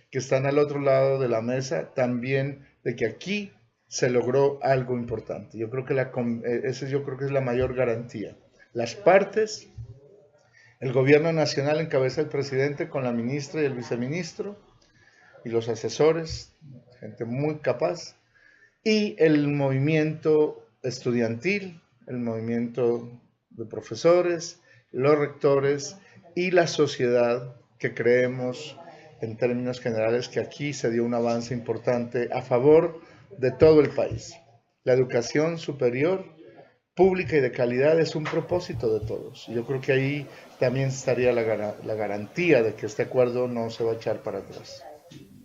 que están al otro lado de la mesa también de que aquí se logró algo importante. Yo creo que yo creo que es la mayor garantía. Las partes, el gobierno nacional encabeza el presidente con la ministra y el viceministro y los asesores, gente muy capaz, y el movimiento estudiantil, el movimiento de profesores, los rectores y la sociedad, que creemos en términos generales que aquí se dio un avance importante a favor de todo el país. La educación superior, pública y de calidad es un propósito de todos. Yo creo que ahí también estaría la garantía de que este acuerdo no se va a echar para atrás.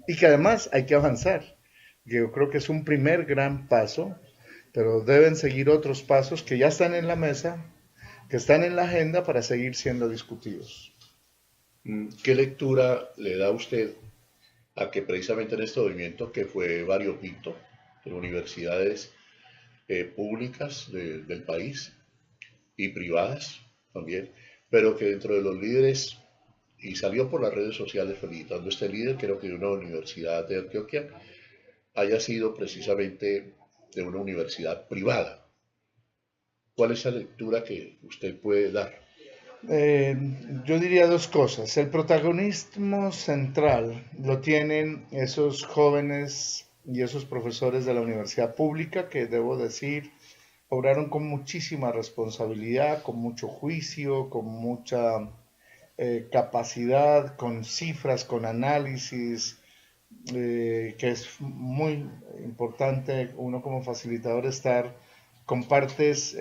Y que además hay que avanzar. Yo creo que es un primer gran paso, pero deben seguir otros pasos que ya están en la mesa, que están en la agenda para seguir siendo discutidos. ¿Qué lectura le da usted a que precisamente en este movimiento, que fue variopinto de universidades públicas del país y privadas también, pero que dentro de los líderes, y salió por las redes sociales felicitando a este líder, creo que de una universidad de Antioquia, haya sido precisamente de una universidad privada? ¿Cuál es la lectura que usted puede dar? Yo diría dos cosas. El protagonismo central lo tienen esos jóvenes y esos profesores de la universidad pública que, debo decir, obraron con muchísima responsabilidad, con mucho juicio, con mucha capacidad, con cifras, con análisis, que es muy importante uno como facilitador estar con partes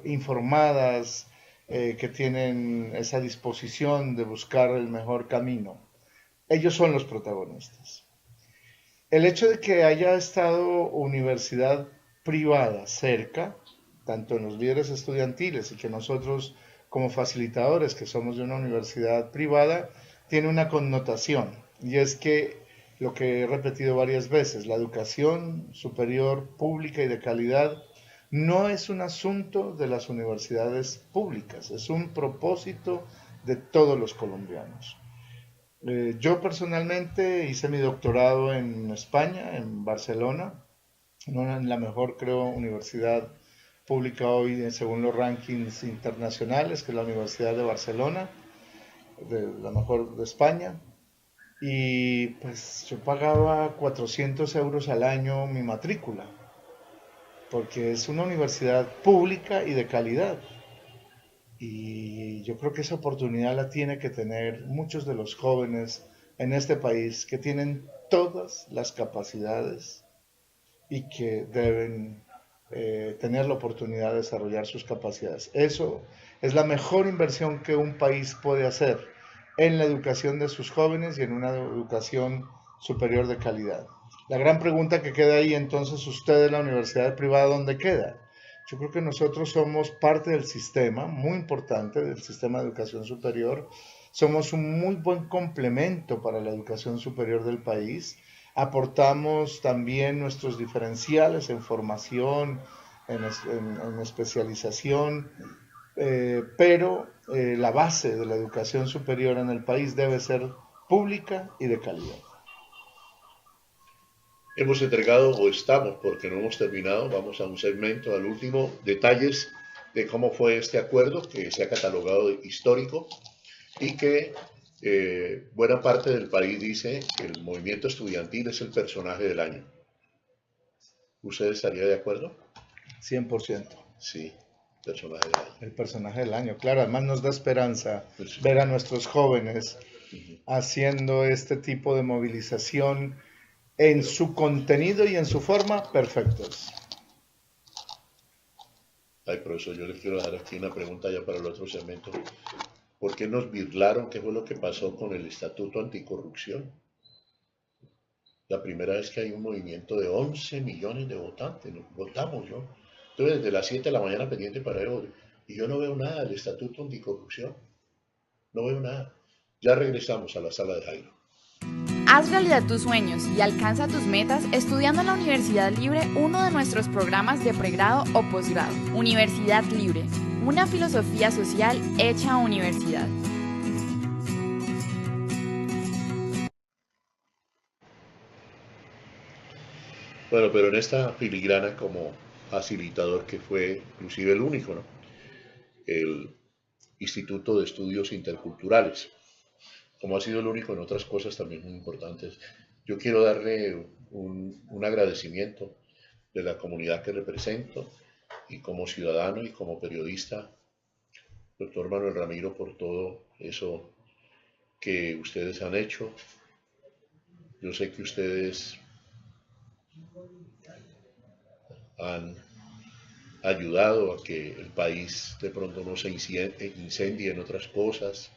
informadas, que tienen esa disposición de buscar el mejor camino. ellos son los protagonistas. El hecho de que haya estado universidad privada cerca, tanto en los líderes estudiantiles y que nosotros como facilitadores que somos de una universidad privada, tiene una connotación, y es que lo que he repetido varias veces, la educación superior pública y de calidad no es un asunto de las universidades públicas, es un propósito de todos los colombianos. Yo personalmente hice mi doctorado en España, en Barcelona, en la mejor, creo, universidad pública hoy según los rankings internacionales, que es la Universidad de Barcelona, de la mejor de España. Y pues yo pagaba 400 euros al año mi matrícula, porque es una universidad pública y de calidad. Y yo creo que esa oportunidad la tiene que tener muchos de los jóvenes en este país que tienen todas las capacidades y que deben tener la oportunidad de desarrollar sus capacidades. Eso es la mejor inversión que un país puede hacer en la educación de sus jóvenes y en una educación superior de calidad. La gran pregunta que queda ahí, entonces, usted en la universidad privada, ¿dónde queda? Yo creo que nosotros somos parte del sistema, muy importante, del sistema de educación superior. Somos un muy buen complemento para la educación superior del país. Aportamos también nuestros diferenciales en formación, en especialización, pero la base de la educación superior en el país debe ser pública y de calidad. Hemos entregado, o estamos, porque no hemos terminado, vamos a un segmento, al último, detalles de cómo fue este acuerdo que se ha catalogado de histórico y que buena parte del país dice que el movimiento estudiantil es el personaje del año. ¿Usted estaría de acuerdo? 100%. Sí, personaje del año. El personaje del año, claro, además nos da esperanza ver a nuestros jóvenes haciendo este tipo de movilización en su contenido y en su forma perfectos. Ay, profesor, yo les quiero dejar aquí una pregunta ya para el otro segmento. ¿Por qué nos birlaron? ¿Qué fue lo que pasó con el Estatuto Anticorrupción? La primera vez que hay un movimiento de 11 millones de votantes, votamos yo. Entonces, desde las 7 de la mañana pendiente para ello, y yo no veo nada del Estatuto Anticorrupción. No veo nada. Ya regresamos a la sala de Jairo. Haz realidad tus sueños y alcanza tus metas estudiando en la Universidad Libre uno de nuestros programas de pregrado o posgrado. Universidad Libre, una filosofía social hecha universidad. Bueno, pero en esta filigrana como facilitador, que fue inclusive el único, ¿no? El Instituto de Estudios Interculturales, como ha sido el único en otras cosas también muy importantes. Yo quiero darle un agradecimiento de la comunidad que represento y como ciudadano y como periodista, doctor Manuel Ramiro, por todo eso que ustedes han hecho. Yo sé que ustedes han ayudado a que el país de pronto no se incendie en otras cosas.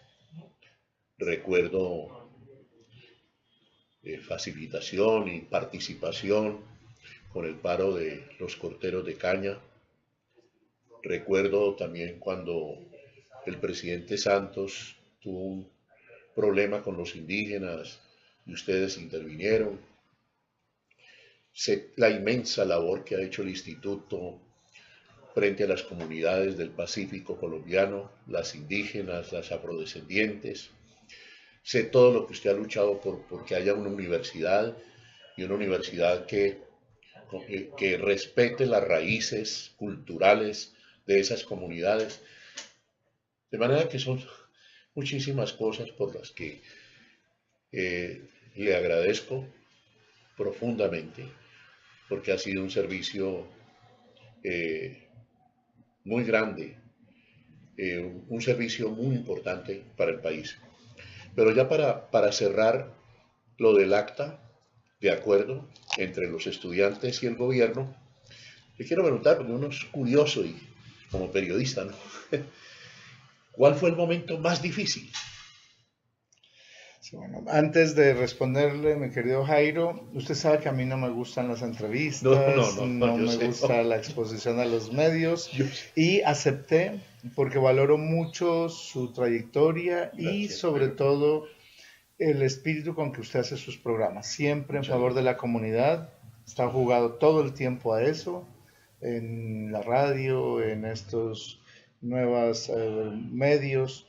Recuerdo facilitación y participación con el paro de los corteros de caña. Recuerdo también cuando el presidente Santos tuvo un problema con los indígenas y ustedes intervinieron. Sé la inmensa labor que ha hecho el instituto frente a las comunidades del Pacífico colombiano, las indígenas, las afrodescendientes. Sé todo lo que usted ha luchado porque haya una universidad y una universidad que respete las raíces culturales de esas comunidades. De manera que son muchísimas cosas por las que le agradezco profundamente, porque ha sido un servicio muy grande, un servicio muy importante para el país. Pero ya para cerrar lo del acta de acuerdo entre los estudiantes y el gobierno, le quiero preguntar, porque uno es curioso y como periodista, ¿no? ¿Cuál fue el momento más difícil? Sí, bueno, antes de responderle, mi querido Jairo, usted sabe que a mí no me gustan las entrevistas, no yo me sé, gusta la exposición a los medios yo sé. y acepté porque valoro mucho su trayectoria y Gracias, sobre Pedro. todo el espíritu con que usted hace sus programas, siempre en Muchas favor de gracias. la comunidad, está jugado todo el tiempo a eso, en la radio, en estos nuevos medios,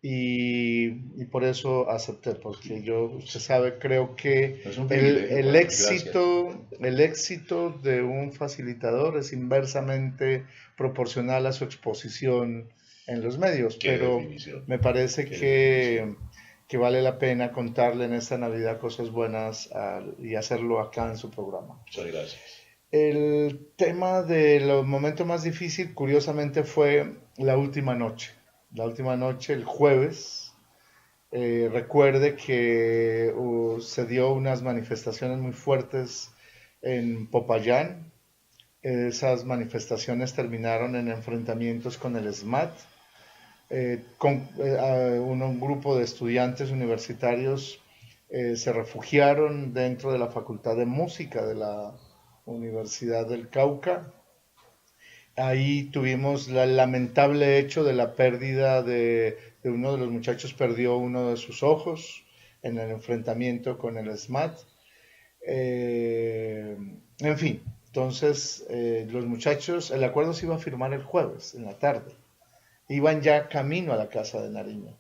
y por eso acepté, porque Sí, yo, usted sabe, creo que es un privilegio para mí, gracias. el éxito de un facilitador es inversamente proporcional a su exposición en los medios, Qué pero definición, me parece qué definición. que vale la pena contarle en esta Navidad cosas buenas y hacerlo acá en su programa. Muchas gracias. El tema de los momentos más difíciles, curiosamente, fue la última noche. La última noche, el jueves, recuerde que se dio unas manifestaciones muy fuertes en Popayán. Esas manifestaciones terminaron en enfrentamientos con el SMAT. Un grupo de estudiantes universitarios se refugiaron dentro de la Facultad de Música de la Universidad del Cauca. Ahí tuvimos el lamentable hecho de la pérdida de uno de los muchachos, perdió uno de sus ojos en el enfrentamiento con el SMAT. En fin, entonces los muchachos, el acuerdo se iba a firmar el jueves en la tarde. Iban ya camino a la casa de Nariño.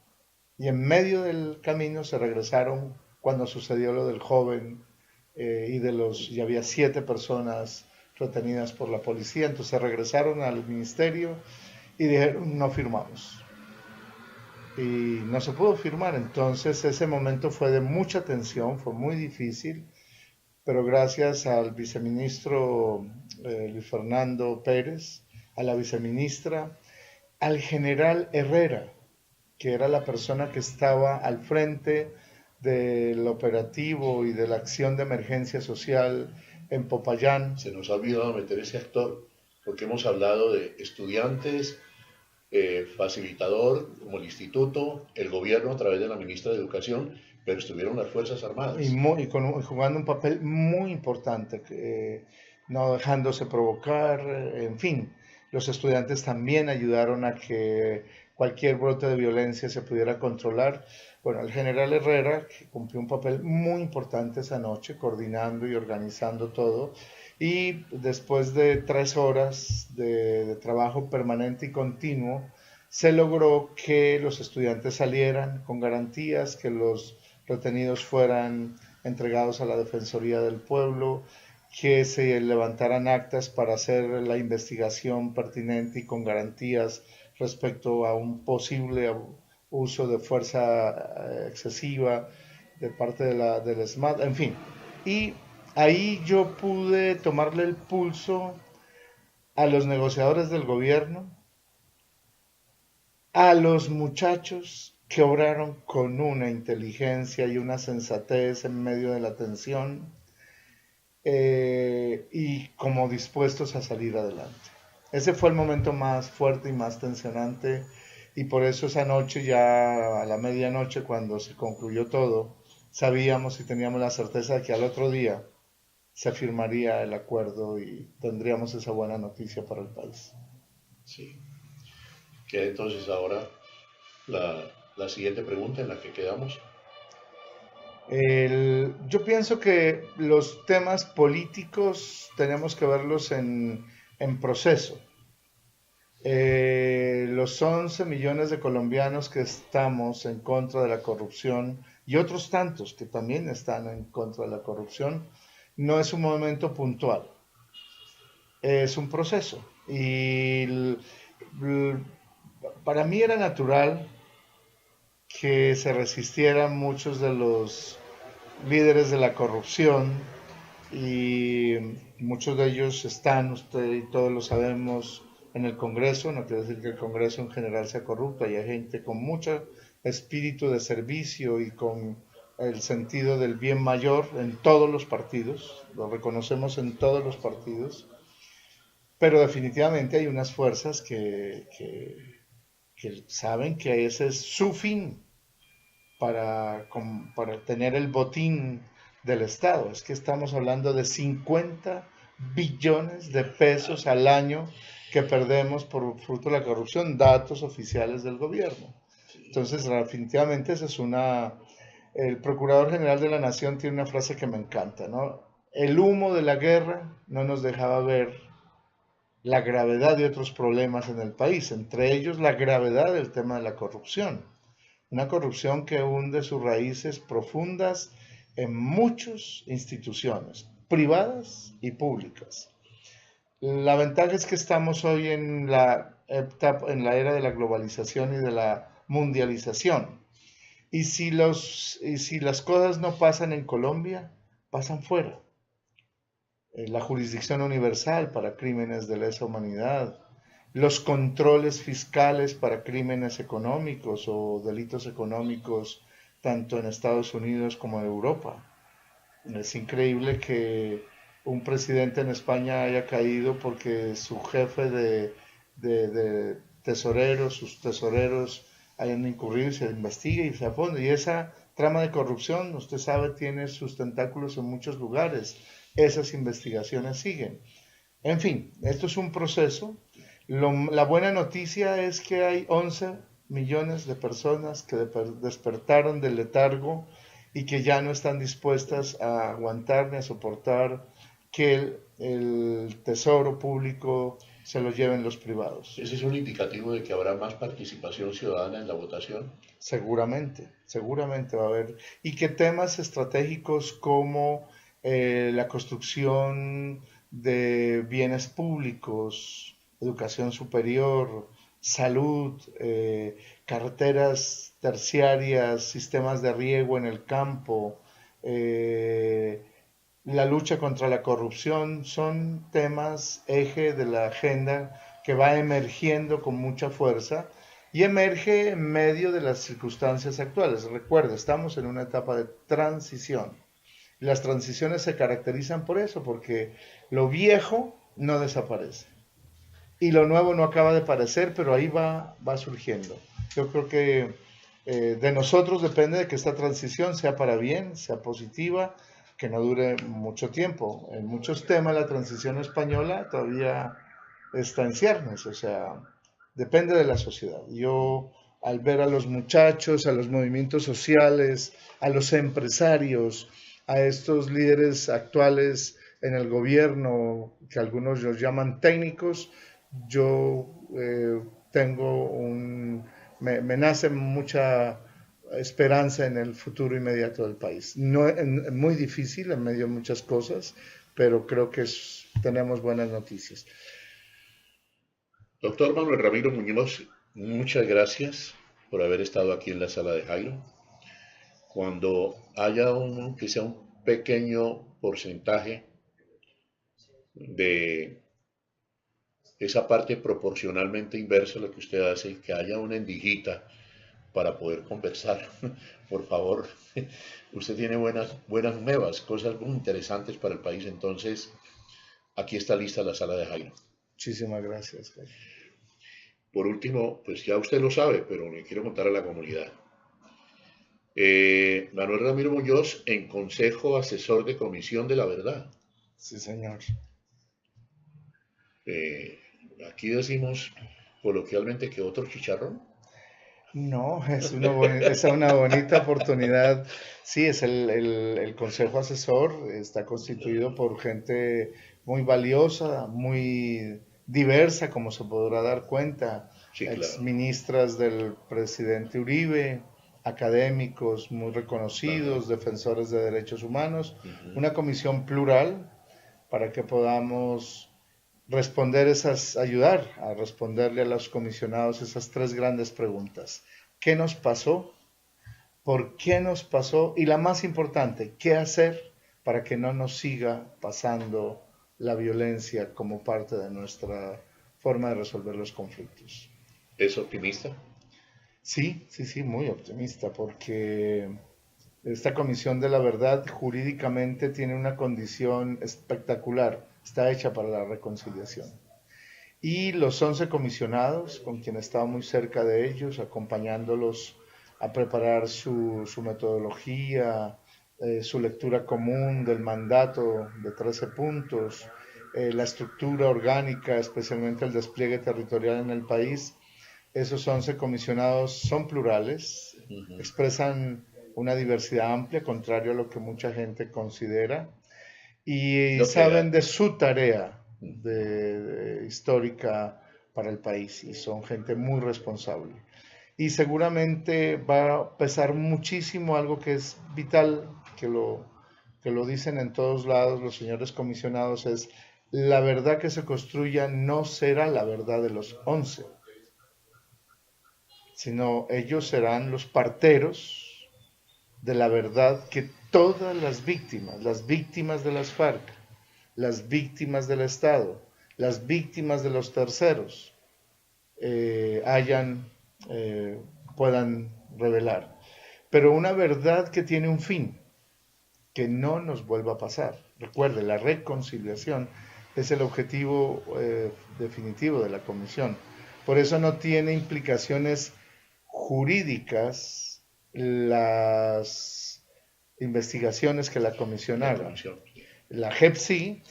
Y en medio del camino se regresaron cuando sucedió lo del joven y había 7 personas retenidas por la policía. Entonces regresaron al ministerio y dijeron no firmamos. Y no se pudo firmar. Entonces ese momento fue de mucha tensión, fue muy difícil, pero gracias al viceministro Luis Fernando Pérez, a la viceministra, al general Herrera, que era la persona que estaba al frente del operativo y de la acción de emergencia social en Popayán. Se nos ha olvidado meter ese actor, porque hemos hablado de estudiantes, facilitador como el instituto, el gobierno a través de la ministra de Educación, pero estuvieron las Fuerzas Armadas. Jugando un papel muy importante, no dejándose provocar, en fin, los estudiantes también ayudaron a que cualquier brote de violencia se pudiera controlar. Bueno, el general Herrera, que cumplió un papel muy importante esa noche, coordinando y organizando todo, y después de 3 horas de trabajo permanente y continuo, se logró que los estudiantes salieran con garantías, que los retenidos fueran entregados a la Defensoría del Pueblo, que se levantaran actas para hacer la investigación pertinente y con garantías respecto a un posible uso de fuerza excesiva de parte del SMAT, en fin. Y ahí yo pude tomarle el pulso a los negociadores del gobierno, a los muchachos que obraron con una inteligencia y una sensatez en medio de la tensión y como dispuestos a salir adelante. Ese fue el momento más fuerte y más tensionante y por eso esa noche, ya a la medianoche, cuando se concluyó todo, sabíamos y teníamos la certeza de que al otro día se firmaría el acuerdo y tendríamos esa buena noticia para el país. Sí. Queda entonces ahora la siguiente pregunta en la que quedamos. Yo pienso que los temas políticos tenemos que verlos en proceso. Los 11 millones de colombianos que estamos en contra de la corrupción y otros tantos que también están en contra de la corrupción, no es un momento puntual, es un proceso. Para mí era natural que se resistieran muchos de los líderes de la corrupción y muchos de ellos están, usted y todos lo sabemos, en el Congreso. No quiere decir que el Congreso en general sea corrupto, hay gente con mucho espíritu de servicio y con el sentido del bien mayor en todos los partidos, lo reconocemos en todos los partidos, pero definitivamente hay unas fuerzas que saben que ese es su fin, para tener el botín del Estado. Es que estamos hablando de 50 billones de pesos al año que perdemos por fruto de la corrupción, datos oficiales del gobierno. Entonces, definitivamente esa es el Procurador General de la Nación tiene una frase que me encanta, ¿no? El humo de la guerra no nos dejaba ver la gravedad de otros problemas en el país, entre ellos la gravedad del tema de la corrupción. Una corrupción que hunde sus raíces profundas en muchas instituciones, privadas y públicas. La ventaja es que estamos hoy en la era de la globalización y de la mundialización. Y si las cosas no pasan en Colombia, pasan fuera. La jurisdicción universal para crímenes de lesa humanidad, los controles fiscales para crímenes económicos o delitos económicos, tanto en Estados Unidos como en Europa. Es increíble que un presidente en España haya caído porque su jefe de tesoreros, sus tesoreros hayan incurrido y se investigue y se afonde. Y esa trama de corrupción, usted sabe, tiene sus tentáculos en muchos lugares. Esas investigaciones siguen. En fin, esto es un proceso. La buena noticia es que hay 11 millones de personas que despertaron del letargo y que ya no están dispuestas a aguantar ni a soportar que el tesoro público se lo lleven los privados. ¿Ese es un indicativo de que habrá más participación ciudadana en la votación? Seguramente va a haber. Y que temas estratégicos como la construcción de bienes públicos, educación superior, salud, carreteras terciarias, sistemas de riego en el campo, la lucha contra la corrupción, son temas eje de la agenda que va emergiendo con mucha fuerza y emerge en medio de las circunstancias actuales. Recuerda, estamos en una etapa de transición. Las transiciones se caracterizan por eso, porque lo viejo no desaparece y lo nuevo no acaba de aparecer, pero ahí va surgiendo. Yo creo que de nosotros depende de que esta transición sea para bien, sea positiva, que no dure mucho tiempo. En muchos temas la transición española todavía está en ciernes, o sea, depende de la sociedad. Yo, al ver a los muchachos, a los movimientos sociales, a los empresarios, a estos líderes actuales en el gobierno, que algunos los llaman técnicos, yo me nace mucha esperanza en el futuro inmediato del país. No, muy difícil en medio de muchas cosas, pero creo que tenemos buenas noticias. Doctor Manuel Ramiro Muñoz, muchas gracias por haber estado aquí en la sala de Jairo. Cuando haya que sea un pequeño porcentaje de esa parte proporcionalmente inversa a lo que usted hace, que haya una endijita para poder conversar, por favor. Usted tiene buenas nuevas, cosas muy interesantes para el país, entonces aquí está lista la sala de Jairo. Muchísimas gracias. Por último, pues ya usted lo sabe, pero le quiero contar a la comunidad. Manuel Ramiro Muñoz en Consejo Asesor de Comisión de la Verdad. Sí, señor. Aquí decimos coloquialmente que otro chicharrón. No, es una bonita oportunidad. Sí, es el Consejo Asesor, está constituido por gente muy valiosa, muy diversa, como se podrá dar cuenta. Sí, claro. Exministras del presidente Uribe, académicos muy reconocidos, defensores de derechos humanos, una comisión plural para que podamos ayudar a responderle a los comisionados esas tres grandes preguntas. ¿Qué nos pasó? ¿Por qué nos pasó? Y la más importante, ¿qué hacer para que no nos siga pasando la violencia como parte de nuestra forma de resolver los conflictos? ¿Es optimista? Sí, muy optimista, porque esta Comisión de la Verdad jurídicamente tiene una condición espectacular, está hecha para la reconciliación. Y los 11 comisionados, con quien estaba muy cerca de ellos, acompañándolos a preparar su metodología, su lectura común del mandato de 13 puntos, la estructura orgánica, especialmente el despliegue territorial en el país. Esos 11 comisionados son plurales, expresan una diversidad amplia, contrario a lo que mucha gente considera, y saben de su tarea histórica para el país, y son gente muy responsable. Y seguramente va a pesar muchísimo algo que es vital, que lo dicen en todos lados los señores comisionados, es la verdad que se construya no será la verdad de los 11, sino ellos serán los parteros de la verdad que todas las víctimas de las FARC, las víctimas del Estado, las víctimas de los terceros, puedan revelar. Pero una verdad que tiene un fin, que no nos vuelva a pasar. Recuerde, la reconciliación es el objetivo definitivo de la comisión. Por eso no tiene implicaciones jurídicas las investigaciones que la comisión haga. La JEP sí,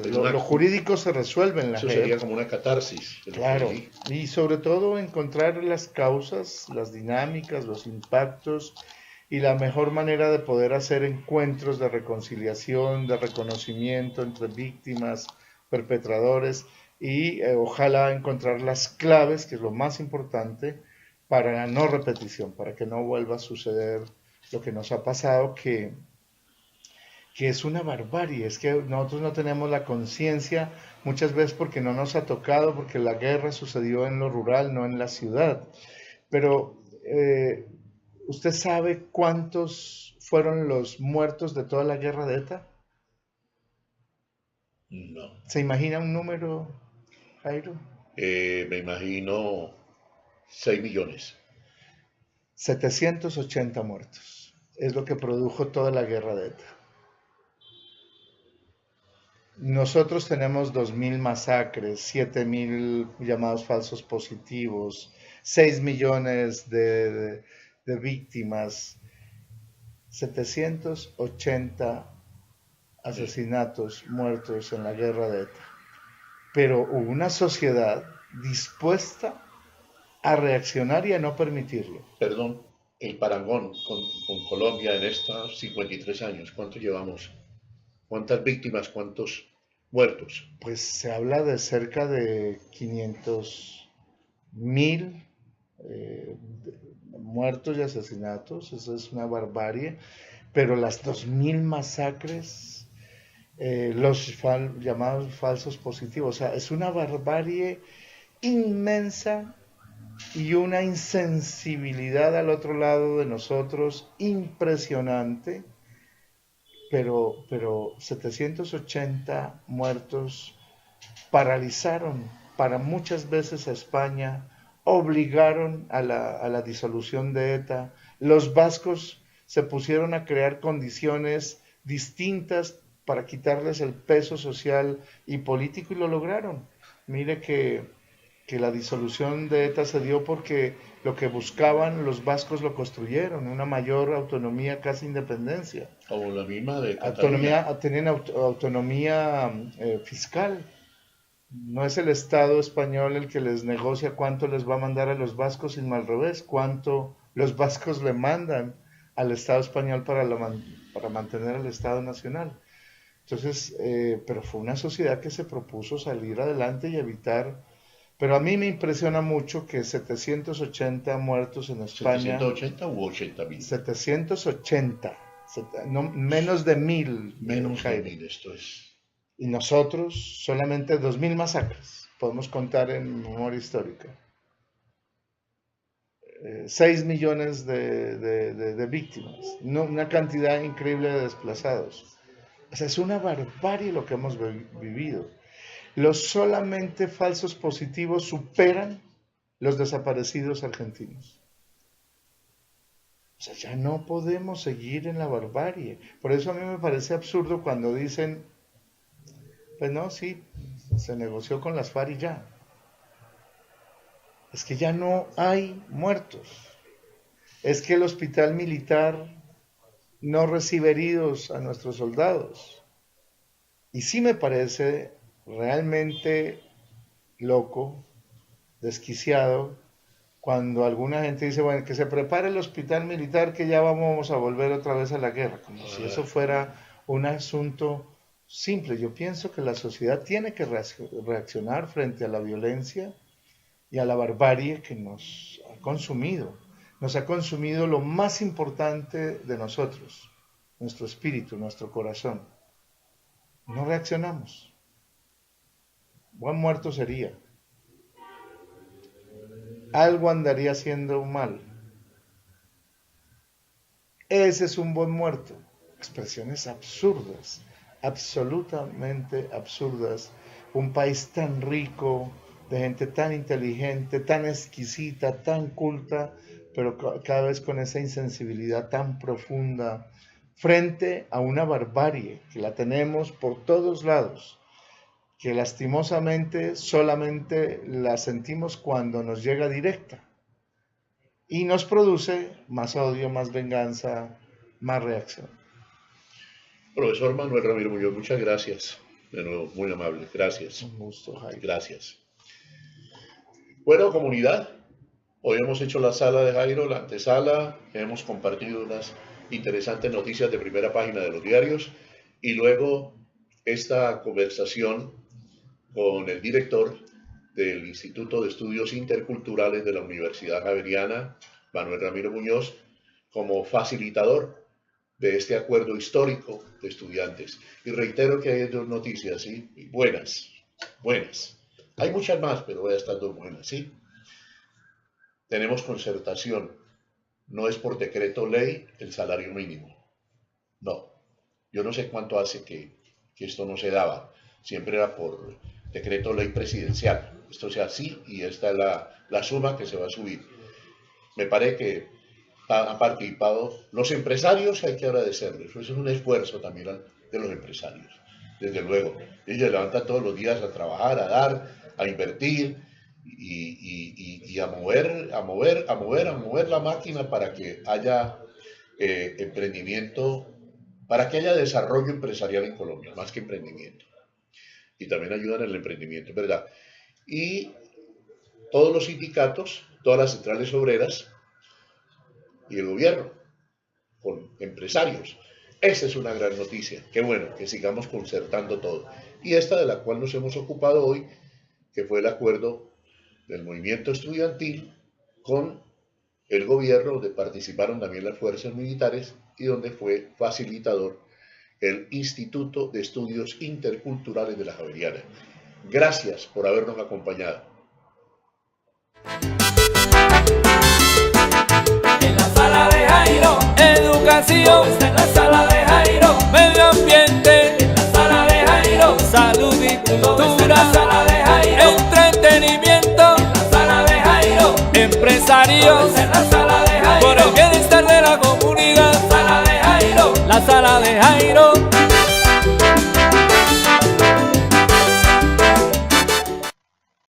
lo jurídico se resuelve en la JEP. Eso sería como una catarsis. Claro, y sobre todo encontrar las causas, las dinámicas, los impactos y la mejor manera de poder hacer encuentros de reconciliación, de reconocimiento entre víctimas, perpetradores y ojalá encontrar las claves, que es lo más importante, para la no repetición, para que no vuelva a suceder lo que nos ha pasado, que es una barbarie. Es que nosotros no tenemos la conciencia muchas veces porque no nos ha tocado, porque la guerra sucedió en lo rural, no en la ciudad. Pero ¿usted sabe cuántos fueron los muertos de toda la guerra de ETA? No. ¿Se imagina un número, Jairo? Me imagino 6 millones. 780 muertos. Es lo que produjo toda la guerra de ETA. Nosotros tenemos 2.000 masacres, 7.000 llamados falsos positivos, 6 millones de víctimas, 780 asesinatos, muertos en la guerra de ETA. Pero hubo una sociedad dispuesta a reaccionar y a no permitirlo. Perdón, el parangón con Colombia en estos 53 años, ¿cuánto llevamos? ¿Cuántas víctimas? ¿Cuántos muertos? Pues se habla de cerca de 500.000 muertos y asesinatos. Eso es una barbarie. Pero las 2.000 masacres, los llamados falsos positivos, o sea, es una barbarie inmensa y una insensibilidad al otro lado de nosotros impresionante. Pero 780 muertos paralizaron para muchas veces a España, obligaron a la disolución de ETA. Los vascos se pusieron a crear condiciones distintas para quitarles el peso social y político y lo lograron. Mire que la disolución de ETA se dio porque lo que buscaban los vascos lo construyeron, una mayor autonomía, casi independencia. Como la misma de Cataluña. Tenían autonomía fiscal. No es el Estado español el que les negocia cuánto les va a mandar a los vascos, sino al revés, cuánto los vascos le mandan al Estado español para mantener el Estado nacional. Entonces, pero fue una sociedad que se propuso salir adelante y evitar. Pero a mí me impresiona mucho que 780 muertos en España. ¿780 u 80.000? 780, no, menos de 1.000. Menos de 1.000, esto es. Y nosotros solamente 2.000 masacres, podemos contar en memoria histórica. 6 millones de víctimas, una cantidad increíble de desplazados. O sea, es una barbarie lo que hemos vivido. Los solamente falsos positivos superan los desaparecidos argentinos. O sea, ya no podemos seguir en la barbarie. Por eso a mí me parece absurdo cuando dicen, pues no, sí, se negoció con las FARC y ya. Es que ya no hay muertos. es que el hospital militar no recibe heridos a nuestros soldados. Y sí me parece realmente loco, desquiciado, cuando alguna gente dice, bueno, que se prepare el hospital militar que ya vamos a volver otra vez a la guerra, como si eso fuera un asunto simple. Yo pienso que la sociedad tiene que reaccionar frente a la violencia y a la barbarie que nos ha consumido. Nos ha consumido lo más importante de nosotros, nuestro espíritu, nuestro corazón. No reaccionamos. Buen muerto sería. Algo andaría haciendo mal. Ese es un buen muerto. Expresiones absurdas, absolutamente absurdas. Un país tan rico, de gente tan inteligente, tan exquisita, tan culta, pero cada vez con esa insensibilidad tan profunda, frente a una barbarie que la tenemos por todos lados, que lastimosamente solamente la sentimos cuando nos llega directa y nos produce más odio, más venganza, más reacción. Profesor Manuel Ramiro Muñoz, muchas gracias. De nuevo, muy amable. Gracias. Un gusto, Jaime. Gracias. Bueno, comunidad, hoy hemos hecho la sala de Jairo, la antesala, hemos compartido unas interesantes noticias de primera página de los diarios y luego esta conversación con el director del Instituto de Estudios Interculturales de la Universidad Javeriana, Manuel Ramiro Muñoz, como facilitador de este acuerdo histórico de estudiantes. Y reitero que hay dos noticias, ¿sí? Buenas. Hay muchas más, pero voy a estar dos buenas, ¿sí? Tenemos concertación. No es por decreto ley el salario mínimo. No. Yo no sé cuánto hace que esto no se daba. Siempre era por decreto ley presidencial. Esto sea así y esta es la suma que se va a subir. Me parece que han participado los empresarios, hay que agradecerles. Eso es un esfuerzo también de los empresarios. Desde luego, ellos se levantan todos los días a trabajar, a dar, a invertir y a mover la máquina para que haya emprendimiento, para que haya desarrollo empresarial en Colombia, más que emprendimiento. Y también ayudan en el emprendimiento, ¿verdad? Y todos los sindicatos, todas las centrales obreras y el gobierno, con empresarios. Esa es una gran noticia. Qué bueno que sigamos concertando todo. Y esta de la cual nos hemos ocupado hoy, que fue el acuerdo del movimiento estudiantil con el gobierno, donde participaron también las fuerzas militares y donde fue facilitador el Instituto de Estudios Interculturales de la Javeriana. Gracias por habernos acompañado. En la sala de Jairo, educación. En la sala de Jairo, medio ambiente. En la sala de Jairo, salud y cultura. En la sala de Jairo, entretenimiento. En la sala de Jairo, empresarios. En la sala de Jairo, por el bienestar de la comunidad. La sala de Jairo, la sala de Jairo.